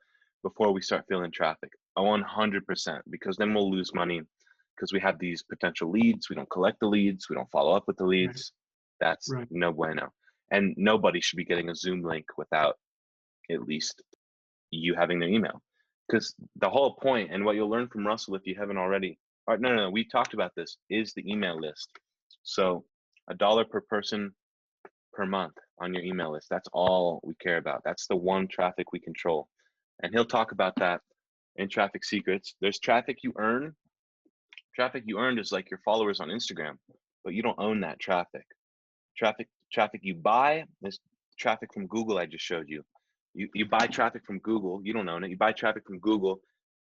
A: before we start filling traffic. 100%, because then we'll lose money because we have these potential leads. We don't collect the leads. We don't follow up with the
B: Right,
A: leads. That's
B: right.
A: no bueno. And nobody should be getting a Zoom link without at least you having their email. Because the whole point, and what you'll learn from Russell if you haven't already, or no, we talked about this, is the email list. So $1 per person per month on your email list. That's all we care about. That's the one traffic we control. And he'll talk about that in Traffic Secrets. There's traffic you earn. Traffic you earned is like your followers on Instagram, but you don't own that traffic. Traffic you buy is traffic from Google I just showed you. You buy traffic from Google, you don't own it. You buy traffic from Google,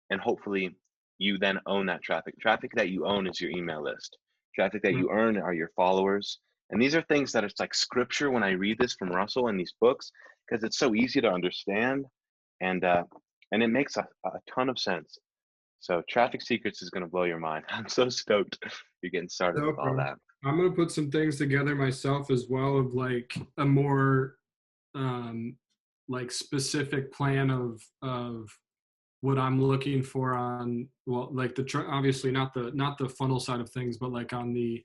A: and hopefully you then own that traffic. Traffic that you own is your email list. Traffic that
B: Right.
A: you earn are your followers. And these are things that it's like scripture when I read this from Russell in these books, because it's so easy to understand, and it makes a ton of sense. So Traffic Secrets is going to blow your mind. I'm so stoked you're getting started with
B: So,
A: all
B: bro,
A: that.
B: I'm gonna put some things together myself as well of like a more um, like specific plan of what I'm looking for on, well, like obviously not the funnel side of things, but like on the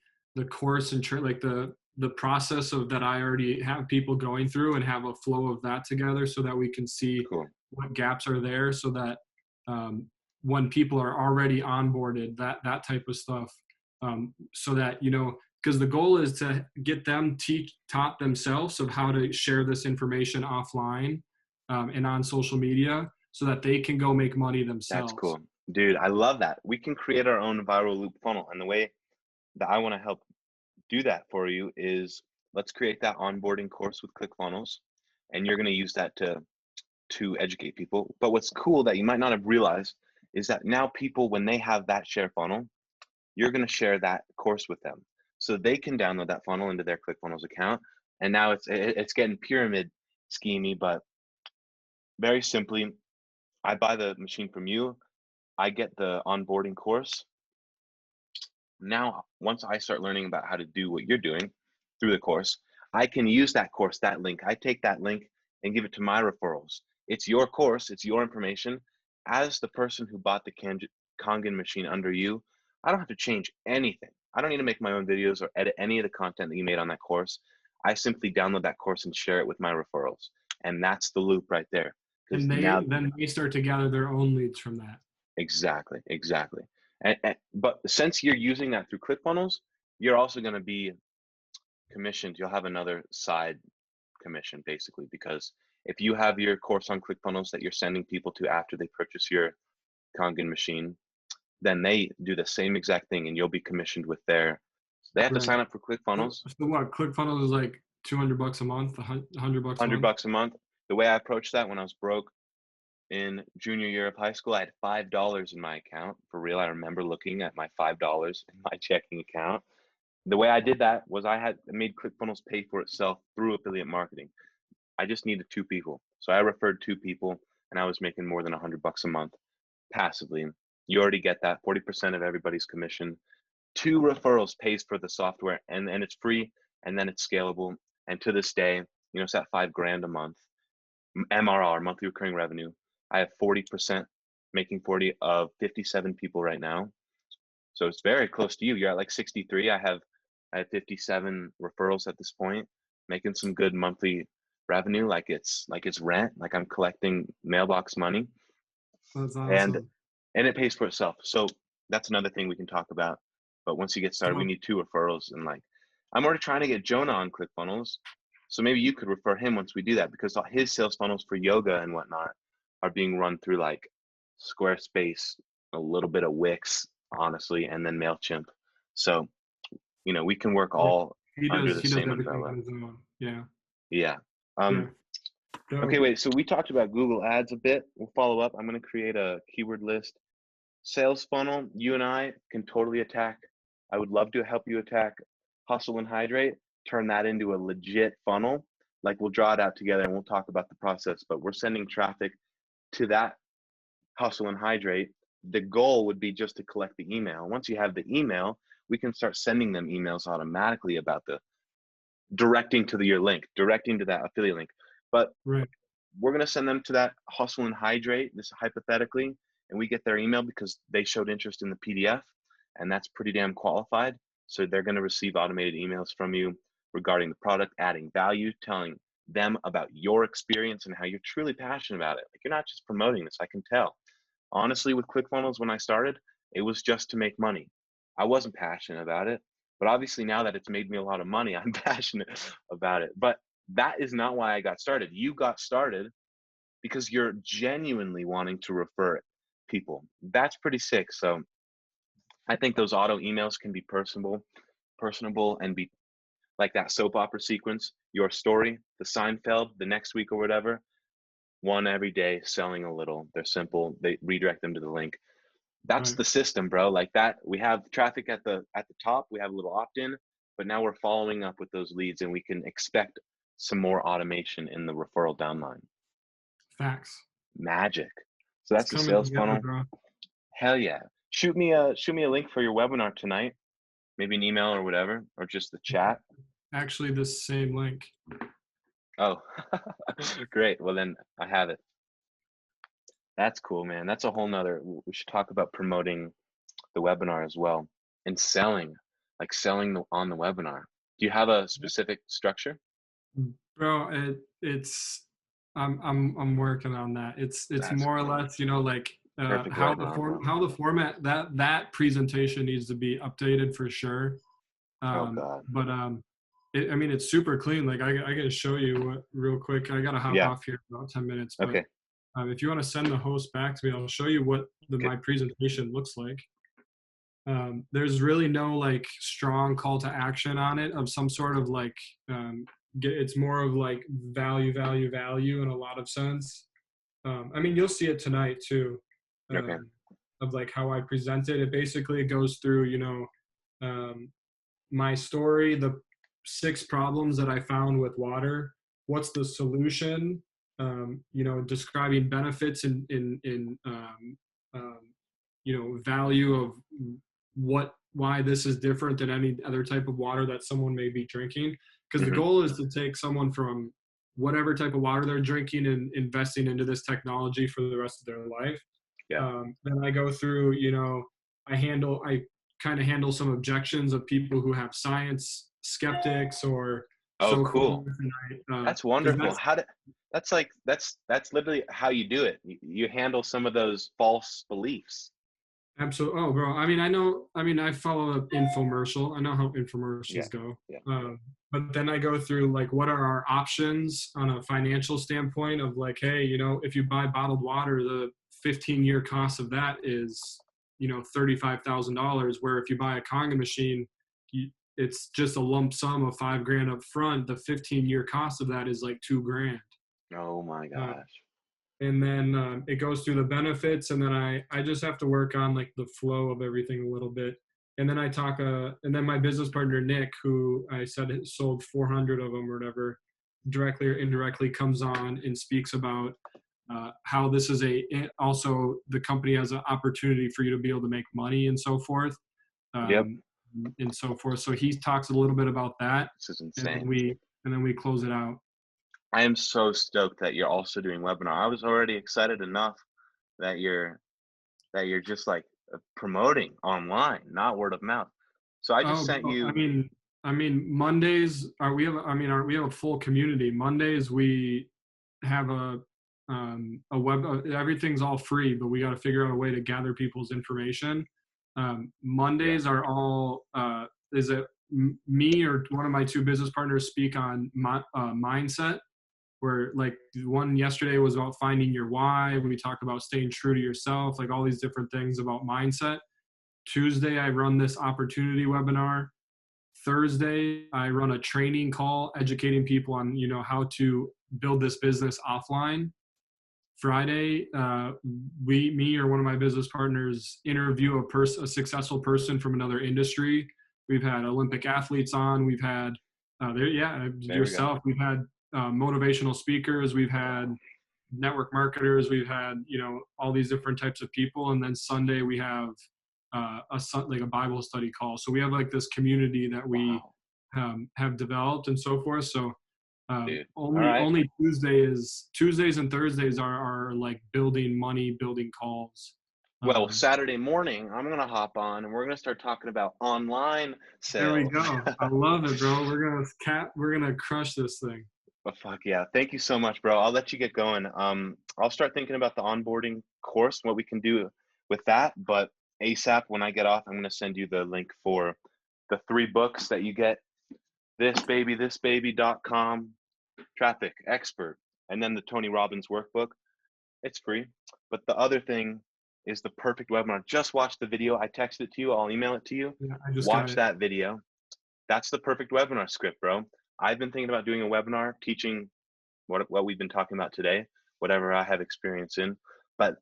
B: course and like the process of that I already have people going through, and have a flow of that together so that we can see
A: Cool.
B: what gaps are there, so that um, when people are already onboarded, that type of stuff, so that because the goal is to get them taught themselves of how to share this information offline, and on social media, so that they can go make money
A: That's
B: themselves.
A: cool. Dude, I love that. We can create our own viral loop funnel. And the way that I want to help do that for you is, let's create that onboarding course with ClickFunnels, and you're going to use that to educate people. But what's cool that you might not have realized is that now people, when they have that share funnel, you're going to share that course with them, so they can download that funnel into their ClickFunnels account. And now it's getting pyramid schemy, but very simply, I buy the machine from you, I get the onboarding course. Now, once I start learning about how to do what you're doing through the course, I can use that course, that link. I take that link and give it to my referrals. It's your course, it's your information. As the person who bought the Kangen machine under you, I don't have to change anything. I don't need to make my own videos or edit any of the content that you made on that course. I simply download that course and share it with my referrals. And that's the loop right there. Because
B: And
A: now,
B: they start to gather their own leads from that.
A: exactly, exactly. But since you're using that through ClickFunnels, you're also going to be commissioned. You'll have another side commission basically, because if you have your course on ClickFunnels that you're sending people to after they purchase your Kangen machine, then they do the same exact thing, and you'll be commissioned with their. So they have to
B: Right.
A: sign up for
B: So,
A: ClickFunnels.
B: so what ClickFunnels is like? $200 a month, $100 a
A: 100
B: month.
A: bucks a month. The way I approached that when I was broke in junior year of high school, I had $5 in my account. For real, I remember looking at my $5 in my checking account. The way I did that was I had made ClickFunnels pay for itself through affiliate marketing. I just needed two people. So I referred two people and I was making more than $100 a month passively. You already get that 40% of everybody's commission. Two referrals pays for the software and it's free and then it's scalable. And to this day, it's at 5 grand a month. MRR, monthly recurring revenue. I have 40%, making 40 of 57 people right now. So it's very close to you. You're at like 63. I have 57 referrals at this point, making some good monthly revenue, like it's rent, like I'm collecting mailbox money,
B: That's
A: and
B: awesome.
A: it pays for itself. So that's another thing we can talk about. But once you get started, we
B: So
A: need two referrals, and like I'm already trying to get Jonah on ClickFunnels, so maybe you could refer him once we do that, because his sales funnels for yoga and whatnot are being run through like Squarespace, a little bit of Wix, honestly, and then MailChimp. So we can work
B: yeah,
A: all
B: he
A: under
B: does
A: the
B: he does
A: same
B: everything
A: umbrella.
B: on his own. Yeah.
A: Yeah.
B: Yeah.
A: Okay,
B: So
A: wait. So we talked about Google Ads a bit. We'll follow up. I'm going to create a keyword list. Sales funnel, you and I can totally attack. I would love to help you attack Hustle and Hydrate, turn that into a legit funnel. Like we'll draw it out together and we'll talk about the process, but we're sending traffic to that Hustle and Hydrate. The goal would be just to collect the email. Once you have the email, we can start sending them emails automatically about the directing to your link, directing to that affiliate link. But
B: right.
A: we're going to send them to that Hustle and Hydrate, this hypothetically, and we get their email because they showed interest in the PDF, and that's pretty damn qualified. So they're going to receive automated emails from you regarding the product, adding value, telling them about your experience and how you're truly passionate about it. Like you're not just promoting this, I can tell. Honestly, with ClickFunnels, when I started, it was just to make money. I wasn't passionate about it, but obviously now that it's made me a lot of money, I'm passionate about it. But that is not why I got started. You got started because you're genuinely wanting to refer people. That's pretty sick. So I think those auto emails can be personable and be like that soap opera sequence, your story, the Seinfeld, the next week or whatever, one every day, selling a little. They're simple. They redirect them to the link. That's
B: Right.
A: the system, bro. Like that, we have traffic at the top, we have a little opt-in, but now we're following up with those leads and we can expect some more automation in the referral downline.
B: Facts.
A: Magic. So
B: It's
A: that's the
B: coming
A: sales
B: together,
A: funnel.
B: bro.
A: Hell yeah. Shoot me a link for your webinar tonight. Maybe an email or whatever, or just the chat.
B: Actually, this same link.
A: Oh, great. Well, then I have it. That's cool, man. That's a whole nother. We should talk about promoting the webinar as well and selling, like selling on the webinar. Do you have a specific structure?
B: Bro, it's I'm working on that. It's
A: That's
B: more or
A: cool.
B: less, like
A: Perfect webinar, bro.
B: how the format that presentation needs to be updated for sure.
A: Oh God.
B: But I mean it's super clean. Like I gotta show you real quick. I gotta hop
A: Yeah.
B: off here in about 10 minutes. But
A: Okay.
B: if you want to send the host back to me, I'll show you what
A: Okay.
B: my presentation looks like. There's really no like strong call to action on it of some sort of like it's more of like value in a lot of sense. I mean you'll see it tonight too,
A: Okay.
B: of like how I present it. It basically goes through um, my story, the 6 problems that I found with water, what's the solution, describing benefits um, value of why this is different than any other type of water that someone may be drinking. Because the
A: Mm-hmm.
B: goal is to take someone from whatever type of water they're drinking and investing into this technology for the rest of their life.
A: Yeah.
B: Then I go through, I kind of handle some objections of people who have science skeptics or
A: Oh,
B: so forth.
A: cool.
B: And
A: That's
B: because
A: wonderful. That's like that's literally how you do it. You handle some of those false beliefs.
B: absolutely. Oh, bro. I mean, I know. I mean, I follow an infomercial. I know how
A: Yeah.
B: infomercials go.
A: Yeah.
B: But then I go through like, what are our options on a financial standpoint of like, hey, if you buy bottled water, the 15-year cost of that is, $35,000. Where if you buy a Conga machine, it's just a lump sum of 5 grand up front. The 15-year cost of that is like 2 grand.
A: Oh my
B: Uh,
A: gosh.
B: and then it goes through the benefits, and then I just have to work on like the flow of everything a little bit. And then and then my business partner Nick, who I said sold 400 of them or whatever, directly or indirectly, comes on and speaks about how this is also the company has an opportunity for you to be able to make money and so forth,
A: Yep.
B: um, and so forth. So he talks a little bit about that,
A: This is
B: and
A: insane.
B: then we close it out.
A: I am so stoked that you're also doing webinar. I was already excited enough that you're just like promoting online, not word of mouth. So I just
B: Oh,
A: sent you.
B: I mean, Mondays are we have. I mean, we have a full community. Mondays we have a web. Everything's all free, but we got to figure out a way to gather people's information.
A: Yeah.
B: Mondays are all. Is it me or one of my two business partners speak on mindset? Where like one yesterday was about finding your why. We talk about staying true to yourself, like all these different things about mindset. Tuesday, I run this opportunity webinar. Thursday, I run a training call educating people on, how to build this business offline. Friday, me or one of my business partners interview a successful person from another industry. We've had Olympic athletes on. We've had,
A: There we go.
B: yourself. We've had motivational speakers. We've had network marketers. We've had, all these different types of people. And then Sunday we have like a Bible study call. So we have like this community that we
A: Wow,
B: have developed and so forth. So
A: dude. All
B: only
A: right.
B: Tuesdays and Thursdays are like building money, building calls.
A: Well,
B: Um,
A: Saturday morning, I'm gonna hop on and we're gonna start talking about online
B: there we
A: sales.
B: go. I love it, bro. We're gonna crush this thing.
A: But fuck yeah. Thank you so much, bro. I'll let you get going. I'll start thinking about the onboarding course, what we can do with that. But ASAP, when I get off, I'm gonna send you the link for the 3 books that you get. Thisbaby.com, Traffic Expert, and then the Tony Robbins workbook. It's free. But the other thing is the perfect webinar. Just watch the video. I texted it to you. I'll email it to you.
B: Yeah, I just got
A: Watch
B: it.
A: that video. That's the perfect webinar script, bro. I've been thinking about doing a webinar teaching what we've been talking about today, whatever I have experience in. But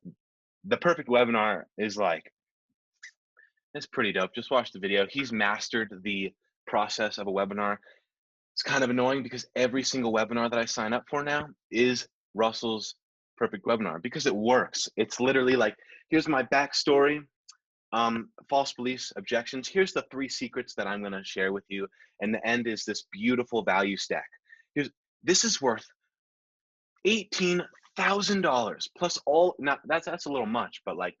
A: the perfect webinar is like, it's pretty dope. Just watch the video. He's mastered the process of a webinar. It's kind of annoying because every single webinar that I sign up for now is Russell's perfect webinar because it works. It's literally like, here's my backstory, false beliefs, objections. Here's the 3 secrets that I'm going to share with you. And the end is this beautiful value stack. This is worth $18,000 plus all. Now that's a little much, but like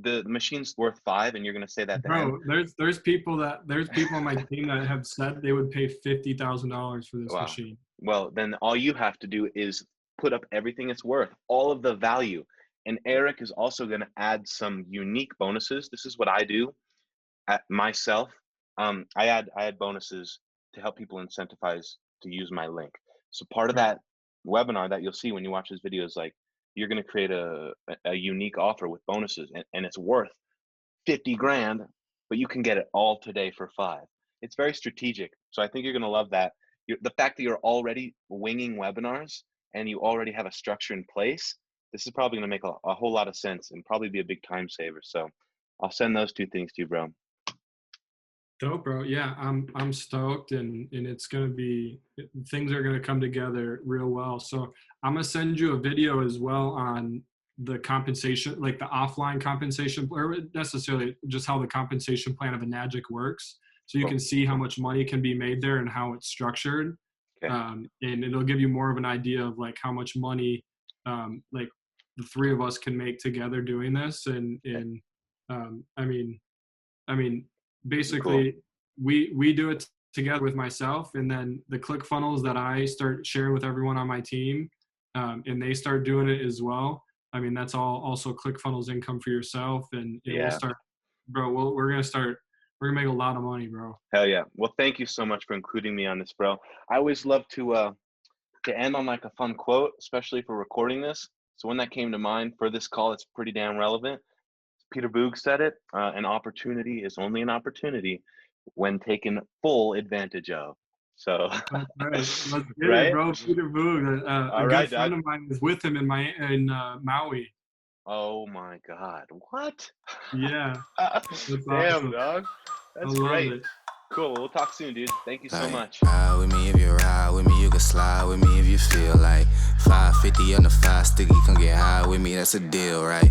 A: the machine's worth 5, and you're going to say that to him.
B: Bro, there's people on my team that have said they would pay $50,000 for this
A: Wow.
B: machine.
A: Well, then all you have to do is put up everything it's worth, all of the value. And Eric is also going to add some unique bonuses. This is what I do at myself. I add bonuses to help people incentivize to use my link. So part of
B: Right.
A: that webinar that you'll see when you watch this video is like, you're going to create a unique offer with bonuses, and it's worth 50 grand, but you can get it all today for 5. It's very strategic. So I think you're going to love that. The fact that you're already winging webinars and you already have a structure in place, this is probably going to make a whole lot of sense and probably be a big time saver. So I'll send those 2 things to you, bro.
B: Dope, bro. Yeah, I'm stoked, and it's gonna be things are gonna come together real well. So I'm gonna send you a video as well on the compensation, like the offline compensation, or necessarily just how the compensation plan of a Enagic works, so you
A: Cool.
B: can see how much money can be made there and how it's structured,
A: Okay.
B: and it'll give you more of an idea of like how much money, like the 3 of us can make together doing this,
A: Okay.
B: I mean. I mean,
A: Cool.
B: basically, we do it together with myself, and then the click funnels that I start sharing with everyone on my team, and they start doing it as well. I mean, that's all also click funnels income for yourself, and we'll
A: Yeah.
B: start, bro. We're gonna start. We're gonna make a lot of money, bro.
A: Hell yeah. Well, thank you so much for including me on this, bro. I always love to end on like a fun quote, especially for recording this. So when that came to mind for this call, it's pretty damn relevant. Peter Boog said it, an opportunity is only an opportunity when taken full advantage of. So,
B: That's right. Let's get it,
A: right?
B: bro. Peter Boog, a
A: All
B: good
A: right,
B: friend
A: Doug.
B: of mine is with him in Maui.
A: Oh my God. What?
B: Yeah, that's
A: Damn,
B: awesome.
A: dog.
B: I
A: That's
B: love
A: great.
B: it.
A: Cool. We'll talk soon, dude. Thank you so
C: Like,
A: much.
C: ride with me if you ride with me, you can slide with me if you feel like 550 on the 5 sticky, come get high with me, that's a deal, right?